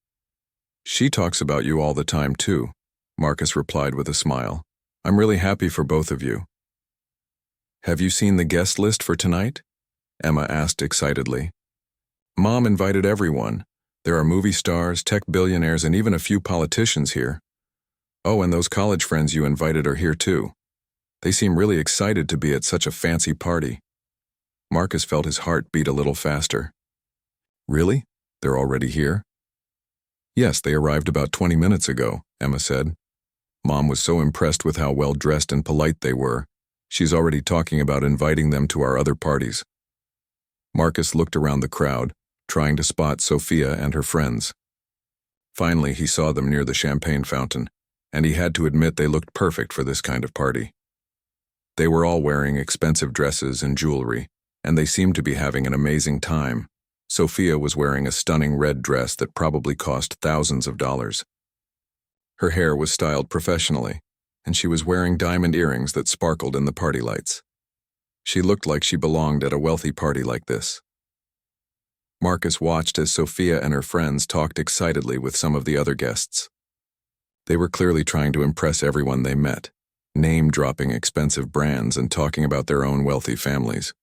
"She talks about you all the time too," Marcus replied with a smile. "I'm really happy for both of you." "Have you seen the guest list for tonight?" Emma asked excitedly. "Mom invited everyone. There are movie stars, tech billionaires, and even a few politicians here. Oh, and those college friends you invited are here too. They seem really excited to be at such a fancy party." Marcus felt his heart beat a little faster. "Really? They're already here?" "Yes, they arrived about 20 minutes ago," Emma said. "Mom was so impressed with how well-dressed and polite they were. She's already talking about inviting them to our other parties." Marcus looked around the crowd, trying to spot Sophia and her friends. Finally, he saw them near the champagne fountain, and he had to admit they looked perfect for this kind of party. They were all wearing expensive dresses and jewelry, and they seemed to be having an amazing time. Sophia was wearing a stunning red dress that probably cost thousands of dollars. Her hair was styled professionally, and she was wearing diamond earrings that sparkled in the party lights. She looked like she belonged at a wealthy party like this. Marcus watched as Sophia and her friends talked excitedly with some of the other guests. They were clearly trying to impress everyone they met, name-dropping expensive brands and talking about their own wealthy families.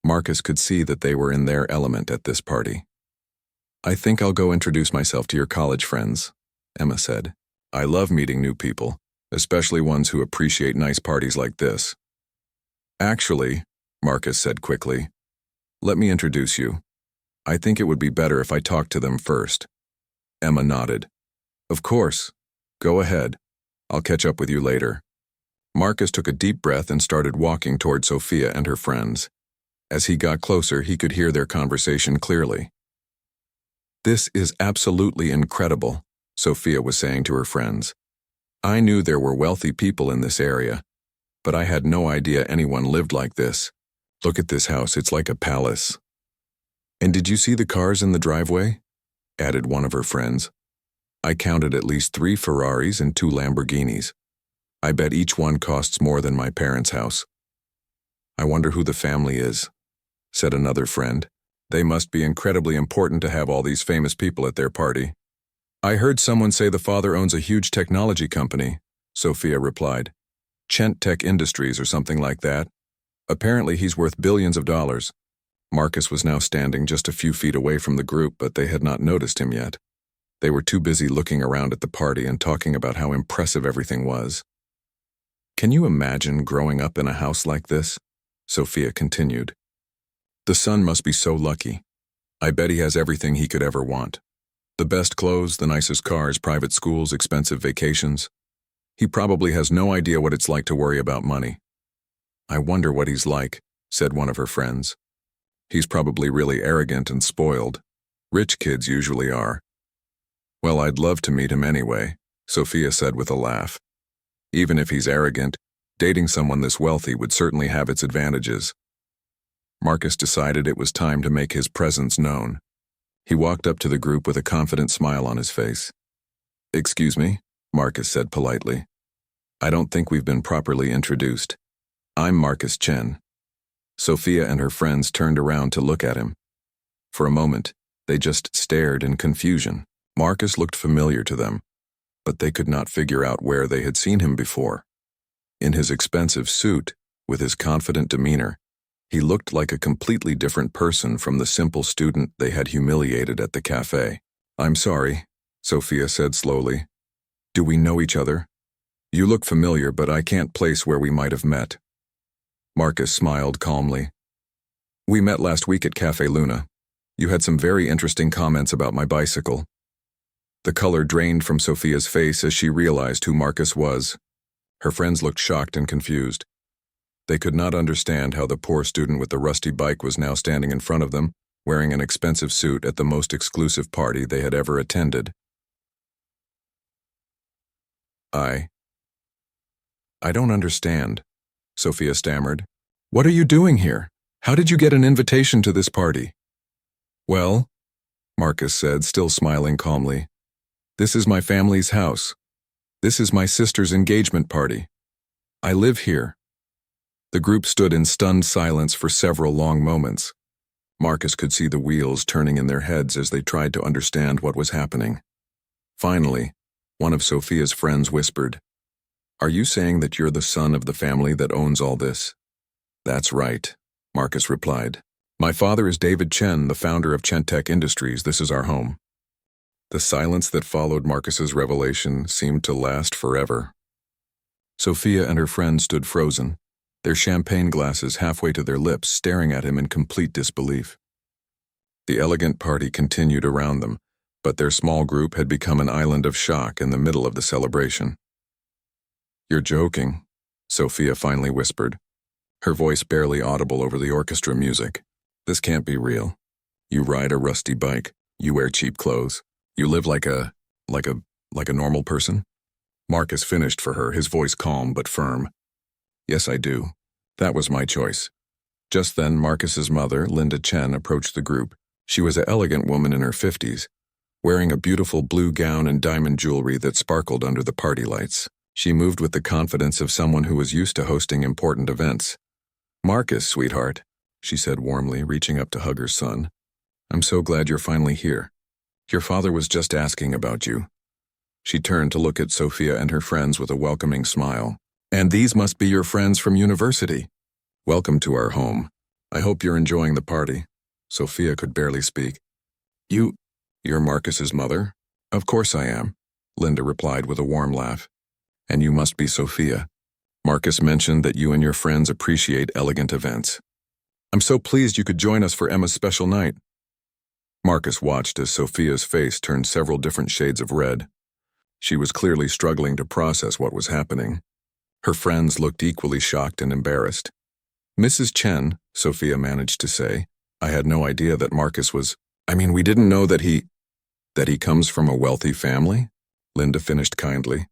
Marcus could see that they were in their element at this party. "I think I'll go introduce myself to your college friends," Emma said. "I love meeting new people, especially ones who appreciate nice parties like this." "Actually," Marcus said quickly, "let me introduce you. I think it would be better if I talked to them first." Emma nodded. "Of course. Go ahead. I'll catch up with you later." Marcus took a deep breath and started walking toward Sophia and her friends. As he got closer, he could hear their conversation clearly. "This is absolutely incredible," Sophia was saying to her friends. "I knew there were wealthy people in this area, but I had no idea anyone lived like this. Look at this house, it's like a palace." "And did you see the cars in the driveway?" added one of her friends. "I counted at least 3 Ferraris and 2 Lamborghinis. I bet each one costs more than my parents' house." "I wonder who the family is," said another friend. "They must be incredibly important to have all these famous people at their party." "I heard someone say the father owns a huge technology company," Sophia replied. "Chent Tech Industries or something like that. Apparently he's worth billions of dollars." Marcus was now standing just a few feet away from the group, but they had not noticed him yet. They were too busy looking around at the party and talking about how impressive everything was. "Can you imagine growing up in a house like this?" Sophia continued. "The son must be so lucky. I bet he has everything he could ever want. The best clothes, the nicest cars, private schools, expensive vacations. He probably has no idea what it's like to worry about money." "I wonder what he's like," said one of her friends. "He's probably really arrogant and spoiled. Rich kids usually are." "Well, I'd love to meet him anyway," Sophia said with a laugh. "Even if he's arrogant, dating someone this wealthy would certainly have its advantages." Marcus decided it was time to make his presence known. He walked up to the group with a confident smile on his face. "Excuse me," Marcus said politely. "I don't think we've been properly introduced. I'm Marcus Chen." Sophia and her friends turned around to look at him. For a moment, they just stared in confusion. Marcus looked familiar to them, but they could not figure out where they had seen him before. In his expensive suit, with his confident demeanor, he looked like a completely different person from the simple student they had humiliated at the cafe. "I'm sorry," Sophia said slowly. "Do we know each other? You look familiar, but I can't place where we might have met." Marcus smiled calmly. "We met last week at Cafe Luna. You had some very interesting comments about my bicycle." The color drained from Sophia's face as she realized who Marcus was. Her friends looked shocked and confused. They could not understand how the poor student with the rusty bike was now standing in front of them, wearing an expensive suit at the most exclusive party they had ever attended. I don't understand," Sophia stammered. "What are you doing here? How did you get an invitation to this party?" "Well," Marcus said, still smiling calmly, "this is my family's house. This is my sister's engagement party. I live here." The group stood in stunned silence for several long moments. Marcus could see the wheels turning in their heads as they tried to understand what was happening. Finally, one of Sophia's friends whispered, "Are you saying that you're the son of the family that owns all this?" "That's right," Marcus replied. "My father is David Chen, the founder of Chent Tech Industries. This is our home." The silence that followed Marcus's revelation seemed to last forever. Sophia and her friend stood frozen, their champagne glasses halfway to their lips, staring at him in complete disbelief. The elegant party continued around them, but their small group had become an island of shock in the middle of the celebration. "You're joking," Sophia finally whispered, her voice barely audible over the orchestra music. "This can't be real. You ride a rusty bike, you wear cheap clothes, you live like a normal person?" Marcus finished for her, his voice calm but firm. "Yes, I do. That was my choice." Just then, Marcus's mother, Linda Chen, approached the group, She was an elegant woman in her 50s, wearing a beautiful blue gown and diamond jewelry that sparkled under the party lights. She moved with the confidence of someone who was used to hosting important events. "Marcus, sweetheart," she said warmly, reaching up to hug her son. "I'm so glad you're finally here. Your father was just asking about you." She turned to look at Sophia and her friends with a welcoming smile. "And these must be your friends from university. Welcome to our home. I hope you're enjoying the party." Sophia could barely speak. You're Marcus's mother?" "Of course I am," Linda replied with a warm laugh. "And you must be Sophia. Marcus mentioned that you and your friends appreciate elegant events. I'm so pleased you could join us for Emma's special night." Marcus watched as Sophia's face turned several different shades of red. She was clearly struggling to process what was happening. Her friends looked equally shocked and embarrassed. "Mrs. Chen," Sophia managed to say, "I had no idea that Marcus was— we didn't know that he comes from a wealthy family?" Linda finished kindly.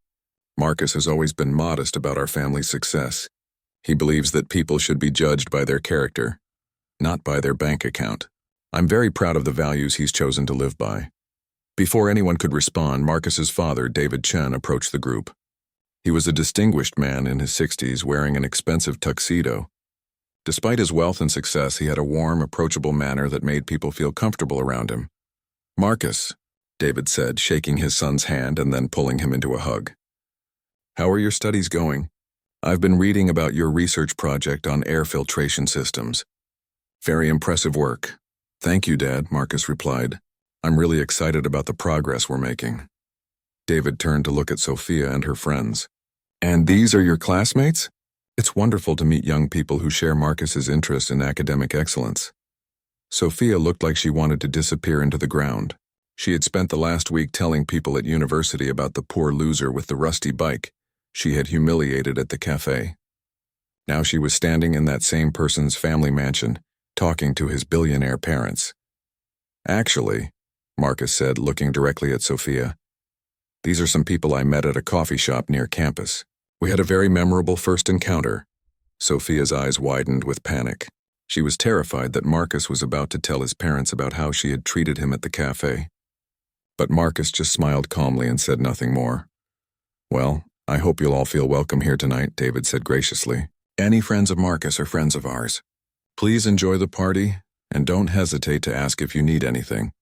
"Marcus has always been modest about our family's success. He believes that people should be judged by their character, not by their bank account. I'm very proud of the values he's chosen to live by." Before anyone could respond, Marcus's father, David Chen, approached the group. He was a distinguished man in his 60s wearing an expensive tuxedo. Despite his wealth and success, he had a warm, approachable manner that made people feel comfortable around him. "Marcus," David said, shaking his son's hand and then pulling him into a hug. "How are your studies going? I've been reading about your research project on air filtration systems. Very impressive work." "Thank you, Dad," Marcus replied. "I'm really excited about the progress we're making." David turned to look at Sophia and her friends. "And these are your classmates? It's wonderful to meet young people who share Marcus's interest in academic excellence." Sophia looked like she wanted to disappear into the ground. She had spent the last week telling people at university about the poor loser with the rusty bike she had humiliated at the cafe. Now she was standing in that same person's family mansion, talking to his billionaire parents. "Actually," Marcus said, looking directly at Sophia, "these are some people I met at a coffee shop near campus. We had a very memorable first encounter." Sophia's eyes widened with panic. She was terrified that Marcus was about to tell his parents about how she had treated him at the cafe. But Marcus just smiled calmly and said nothing more. "Well, I hope you'll all feel welcome here tonight," David said graciously. "Any friends of Marcus are friends of ours. Please enjoy the party, and don't hesitate to ask if you need anything."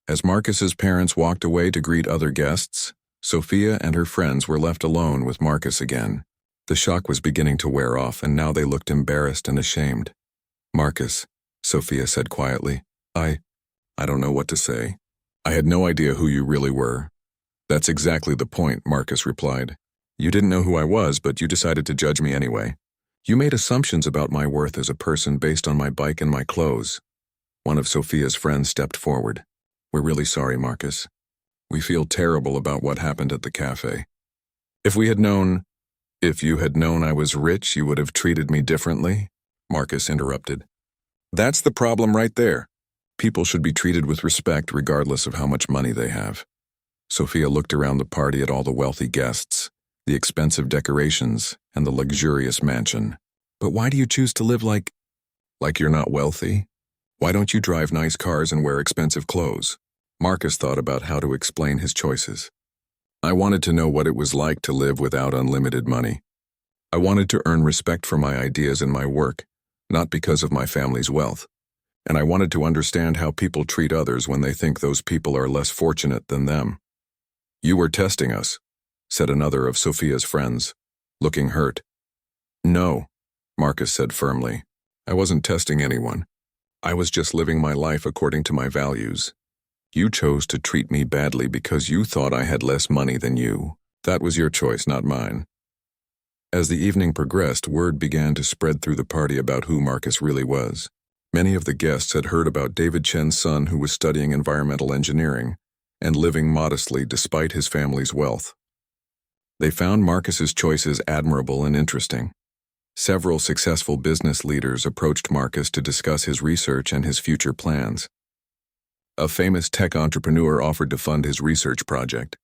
As Marcus's parents walked away to greet other guests, Sophia and her friends were left alone with Marcus again. The shock was beginning to wear off, and now they looked embarrassed and ashamed. "Marcus," Sophia said quietly, I don't know what to say. I had no idea who you really were." "That's exactly the point," Marcus replied. "You didn't know who I was, but you decided to judge me anyway. You made assumptions about my worth as a person based on my bike and my clothes." One of Sophia's friends stepped forward. "We're really sorry, Marcus. We feel terrible about what happened at the cafe. If you had known I was rich, you would have treated me differently," Marcus interrupted. "That's the problem right there. People should be treated with respect regardless of how much money they have." Sophia looked around the party at all the wealthy guests, the expensive decorations, and the luxurious mansion. "But why do you choose to live like you're not wealthy? Why don't you drive nice cars and wear expensive clothes?" Marcus thought about how to explain his choices. "I wanted to know what it was like to live without unlimited money. I wanted to earn respect for my ideas and my work, not because of my family's wealth. And I wanted to understand how people treat others when they think those people are less fortunate than them." "You were testing us," said another of Sophia's friends, looking hurt. "No," Marcus said firmly. "I wasn't testing anyone. I was just living my life according to my values. You chose to treat me badly because you thought I had less money than you. That was your choice, not mine." As the evening progressed, word began to spread through the party about who Marcus really was. Many of the guests had heard about David Chen's son, who was studying environmental engineering and living modestly despite his family's wealth. They found Marcus's choices admirable and interesting. Several successful business leaders approached Marcus to discuss his research and his future plans. A famous tech entrepreneur offered to fund his research project.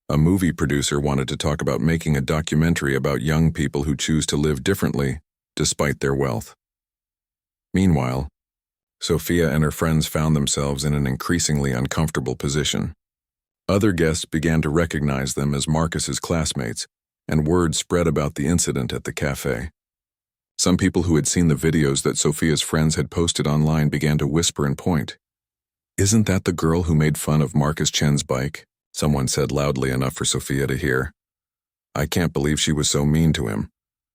A movie producer wanted to talk about making a documentary about young people who choose to live differently despite their wealth. Meanwhile, Sophia and her friends found themselves in an increasingly uncomfortable position. Other guests began to recognize them as Marcus's classmates, and word spread about the incident at the cafe. Some people who had seen the videos that Sophia's friends had posted online began to whisper and point. "Isn't that the girl who made fun of Marcus Chen's bike?" someone said loudly enough for Sophia to hear. "I can't believe she was so mean to him,"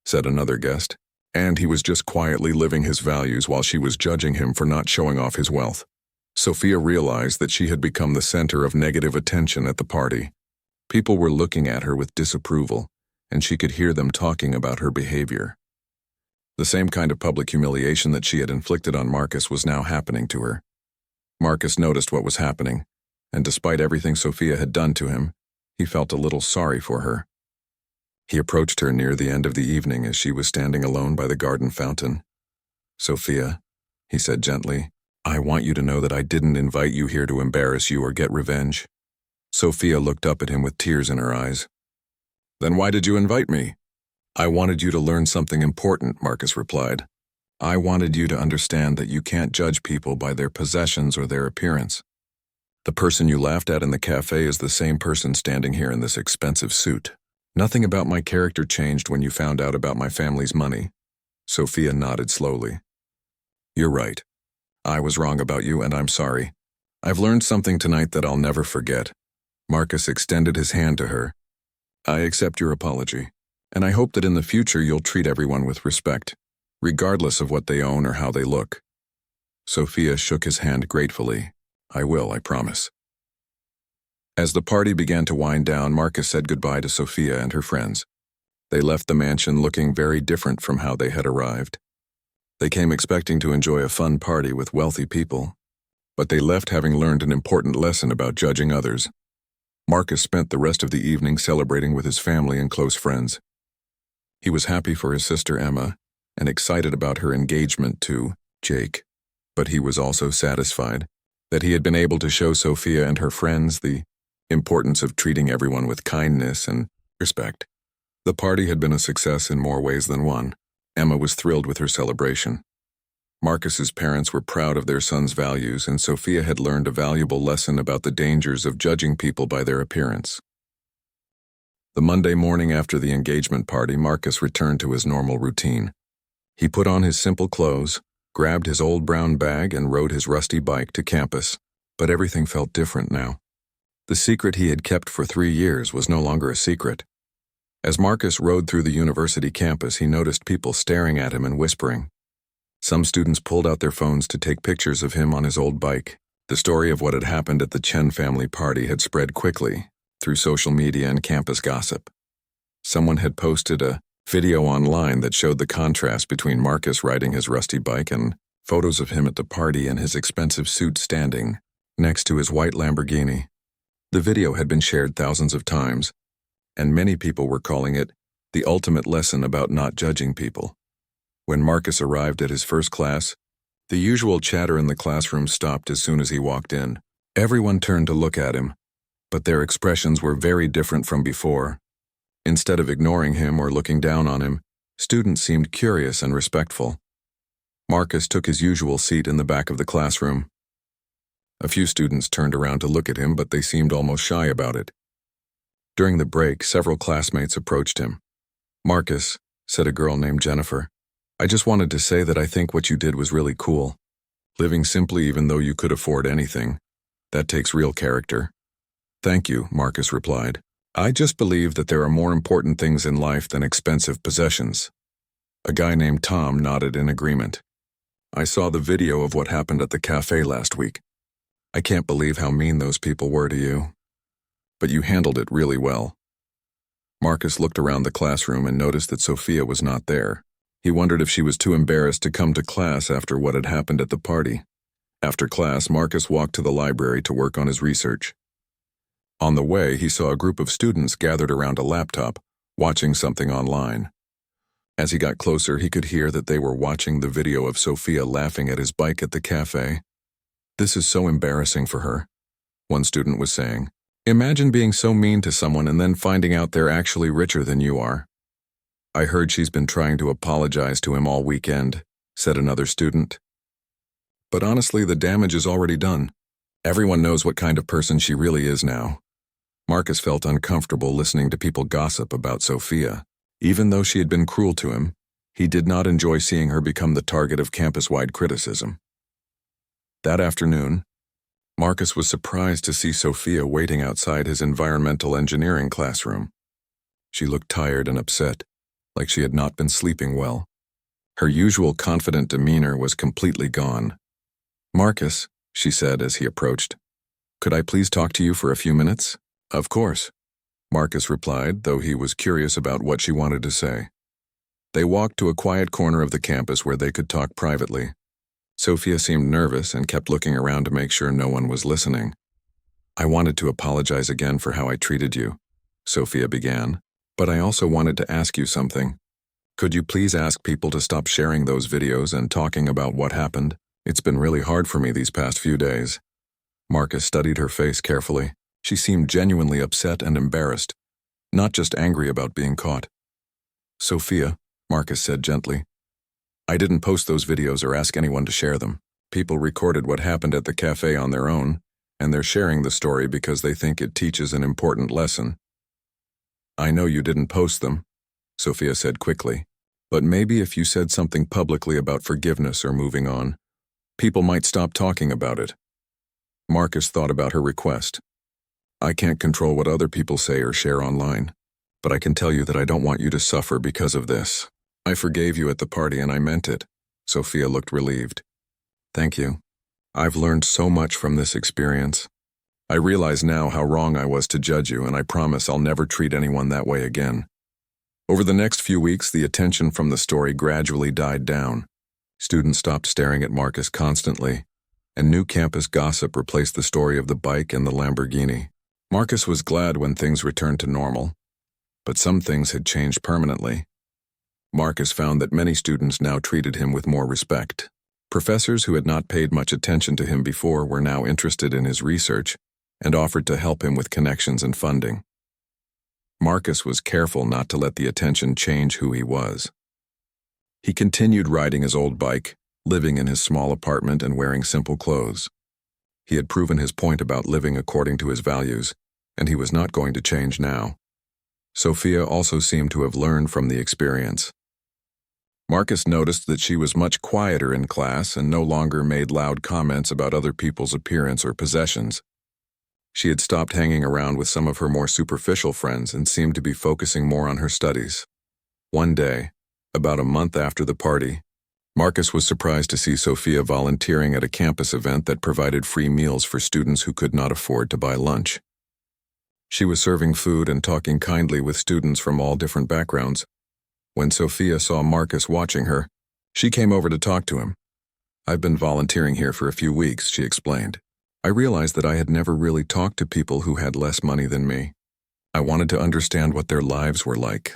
said another guest. "And he was just quietly living his values while she was judging him for not showing off his wealth." Sophia realized that she had become the center of negative attention at the party. People were looking at her with disapproval, and she could hear them talking about her behavior. The same kind of public humiliation that she had inflicted on Marcus was now happening to her. Marcus noticed what was happening, and despite everything Sophia had done to him, he felt a little sorry for her. He approached her near the end of the evening as she was standing alone by the garden fountain. "Sophia," he said gently, "I want you to know that I didn't invite you here to embarrass you or get revenge." Sophia looked up at him with tears in her eyes. "Then why did you invite me?" "I wanted you to learn something important," Marcus replied. "I wanted you to understand that you can't judge people by their possessions or their appearance. The person you laughed at in the cafe is the same person standing here in this expensive suit. Nothing about my character changed when you found out about my family's money." Sophia nodded slowly. "You're right. I was wrong about you, and I'm sorry. I've learned something tonight that I'll never forget." Marcus extended his hand to her. "I accept your apology, and I hope that in the future you'll treat everyone with respect, regardless of what they own or how they look." Sophia shook his hand gratefully. "I will, I promise." As the party began to wind down, Marcus said goodbye to Sophia and her friends. They left the mansion looking very different from how they had arrived. They came expecting to enjoy a fun party with wealthy people, but they left having learned an important lesson about judging others. Marcus spent the rest of the evening celebrating with his family and close friends. He was happy for his sister Emma and excited about her engagement to Jake, but he was also satisfied that he had been able to show Sophia and her friends the importance of treating everyone with kindness and respect. The party had been a success in more ways than one. Emma was thrilled with her celebration. Marcus's parents were proud of their son's values, and Sophia had learned a valuable lesson about the dangers of judging people by their appearance. The Monday morning after the engagement party, Marcus returned to his normal routine. He put on his simple clothes, grabbed his old brown bag, and rode his rusty bike to campus, but everything felt different now. The secret he had kept for 3 years was no longer a secret. As Marcus rode through the university campus, he noticed people staring at him and whispering. Some students pulled out their phones to take pictures of him on his old bike. The story of what had happened at the Chen family party had spread quickly through social media and campus gossip. Someone had posted a video online that showed the contrast between Marcus riding his rusty bike and photos of him at the party in his expensive suit standing next to his white Lamborghini. The video had been shared thousands of times, and many people were calling it the ultimate lesson about not judging people. When Marcus arrived at his first class, the usual chatter in the classroom stopped as soon as he walked in. Everyone turned to look at him, but their expressions were very different from before. Instead of ignoring him or looking down on him, students seemed curious and respectful. Marcus took his usual seat in the back of the classroom. A few students turned around to look at him, but they seemed almost shy about it. During the break, several classmates approached him. "Marcus," said a girl named Jennifer, "I just wanted to say that I think what you did was really cool. Living simply even though you could afford anything. That takes real character." "Thank you," Marcus replied. "I just believe that there are more important things in life than expensive possessions." A guy named Tom nodded in agreement. "I saw the video of what happened at the cafe last week. I can't believe how mean those people were to you. But you handled it really well." Marcus looked around the classroom and noticed that Sophia was not there. He wondered if she was too embarrassed to come to class after what had happened at the party. After class, Marcus walked to the library to work on his research. On the way, he saw a group of students gathered around a laptop, watching something online. As he got closer, he could hear that they were watching the video of Sophia laughing at his bike at the cafe. "This is so embarrassing for her," one student was saying. "Imagine being so mean to someone and then finding out they're actually richer than you are." "I heard she's been trying to apologize to him all weekend," said another student. But honestly, the damage is already done. Everyone knows what kind of person she really is now. Marcus felt uncomfortable listening to people gossip about Sophia. Even though she had been cruel to him, he did not enjoy seeing her become the target of campus-wide criticism. That afternoon, Marcus was surprised to see Sophia waiting outside his environmental engineering classroom. She looked tired and upset, like she had not been sleeping well. Her usual confident demeanor was completely gone. "Marcus," she said as he approached, "could I please talk to you for a few minutes?" "Of course," Marcus replied, though he was curious about what she wanted to say. They walked to a quiet corner of the campus where they could talk privately. Sophia seemed nervous and kept looking around to make sure no one was listening. "I wanted to apologize again for how I treated you," Sophia began, "but I also wanted to ask you something. Could you please ask people to stop sharing those videos and talking about what happened? It's been really hard for me these past few days." Marcus studied her face carefully. She seemed genuinely upset and embarrassed, not just angry about being caught. "Sophia," Marcus said gently, "I didn't post those videos or ask anyone to share them. People recorded what happened at the cafe on their own, and they're sharing the story because they think it teaches an important lesson." "I know you didn't post them," Sophia said quickly, "but maybe if you said something publicly about forgiveness or moving on, people might stop talking about it." Marcus thought about her request. "I can't control what other people say or share online, but I can tell you that I don't want you to suffer because of this. I forgave you at the party and I meant it." Sophia looked relieved. "Thank you. I've learned so much from this experience. I realize now how wrong I was to judge you, and I promise I'll never treat anyone that way again." Over the next few weeks, the attention from the story gradually died down. Students stopped staring at Marcus constantly, and new campus gossip replaced the story of the bike and the Lamborghini. Marcus was glad when things returned to normal, but some things had changed permanently. Marcus found that many students now treated him with more respect. Professors who had not paid much attention to him before were now interested in his research and offered to help him with connections and funding. Marcus was careful not to let the attention change who he was. He continued riding his old bike, living in his small apartment and wearing simple clothes. He had proven his point about living according to his values, and he was not going to change now. Sophia also seemed to have learned from the experience. Marcus noticed that she was much quieter in class and no longer made loud comments about other people's appearance or possessions. She had stopped hanging around with some of her more superficial friends and seemed to be focusing more on her studies. One day, about a month after the party, Marcus was surprised to see Sophia volunteering at a campus event that provided free meals for students who could not afford to buy lunch. She was serving food and talking kindly with students from all different backgrounds. When Sophia saw Marcus watching her, she came over to talk to him. "I've been volunteering here for a few weeks," she explained. "I realized that I had never really talked to people who had less money than me. I wanted to understand what their lives were like."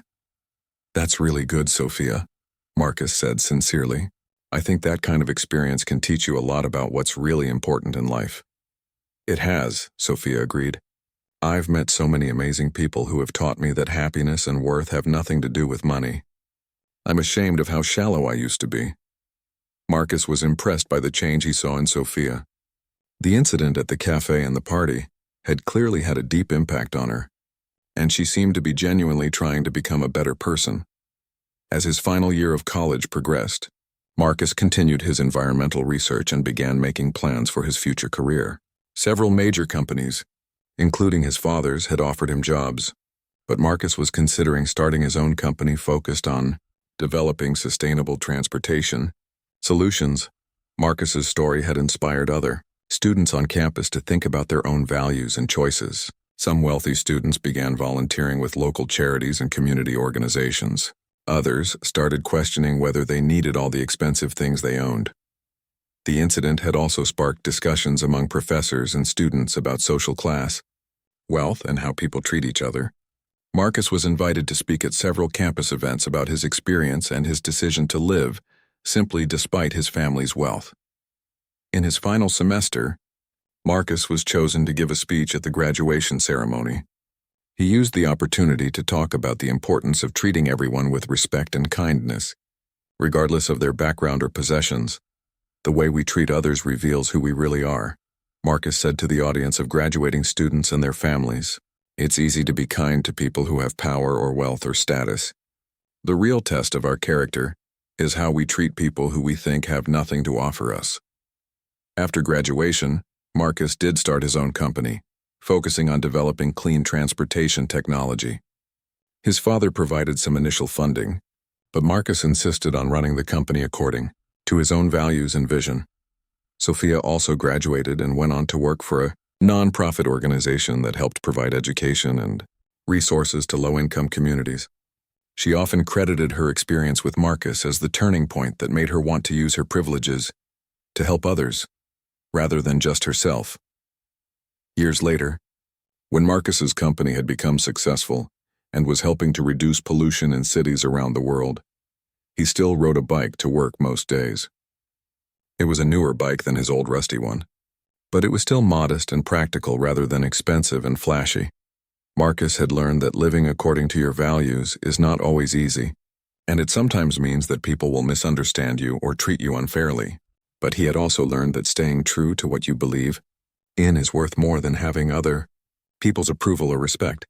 "That's really good, Sophia," Marcus said sincerely. "I think that kind of experience can teach you a lot about what's really important in life." "It has," Sophia agreed. "I've met so many amazing people who have taught me that happiness and worth have nothing to do with money. I'm ashamed of how shallow I used to be." Marcus was impressed by the change he saw in Sophia. The incident at the cafe and the party had clearly had a deep impact on her, and she seemed to be genuinely trying to become a better person. As his final year of college progressed, Marcus continued his environmental research and began making plans for his future career. Several major companies, including his father's, had offered him jobs, but Marcus was considering starting his own company focused on developing sustainable transportation solutions. Marcus's story had inspired other students on campus to think about their own values and choices. Some wealthy students began volunteering with local charities and community organizations. Others started questioning whether they needed all the expensive things they owned. The incident had also sparked discussions among professors and students about social class, wealth, and how people treat each other. Marcus was invited to speak at several campus events about his experience and his decision to live simply despite his family's wealth. In his final semester, Marcus was chosen to give a speech at the graduation ceremony. He used the opportunity to talk about the importance of treating everyone with respect and kindness, regardless of their background or possessions. The way we treat others reveals who we really are. Marcus said to the audience of graduating students and their families, "It's easy to be kind to people who have power or wealth or status. The real test of our character is how we treat people who we think have nothing to offer us." After graduation, Marcus did start his own company, focusing on developing clean transportation technology. His father provided some initial funding, but Marcus insisted on running the company according to his own values and vision. Sophia also graduated and went on to work for a non-profit organization that helped provide education and resources to low-income communities. She often credited her experience with Marcus as the turning point that made her want to use her privileges to help others, rather than just herself. Years later, when Marcus's company had become successful and was helping to reduce pollution in cities around the world, he still rode a bike to work most days. It was a newer bike than his old rusty one, but it was still modest and practical rather than expensive and flashy. Marcus had learned that living according to your values is not always easy, and it sometimes means that people will misunderstand you or treat you unfairly. But he had also learned that staying true to what you believe in is worth more than having other people's approval or respect.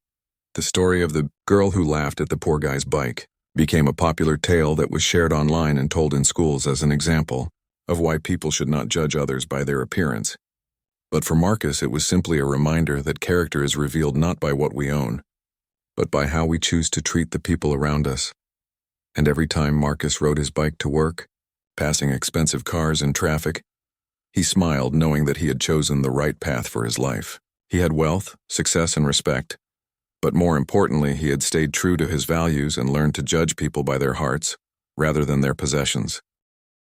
The story of the girl who laughed at the poor guy's bike became a popular tale that was shared online and told in schools as an example of why people should not judge others by their appearance. But for Marcus, it was simply a reminder that character is revealed not by what we own, but by how we choose to treat the people around us. And every time Marcus rode his bike to work, passing expensive cars in traffic, he smiled knowing that he had chosen the right path for his life. He had wealth, success, and respect, but more importantly, he had stayed true to his values and learned to judge people by their hearts rather than their possessions.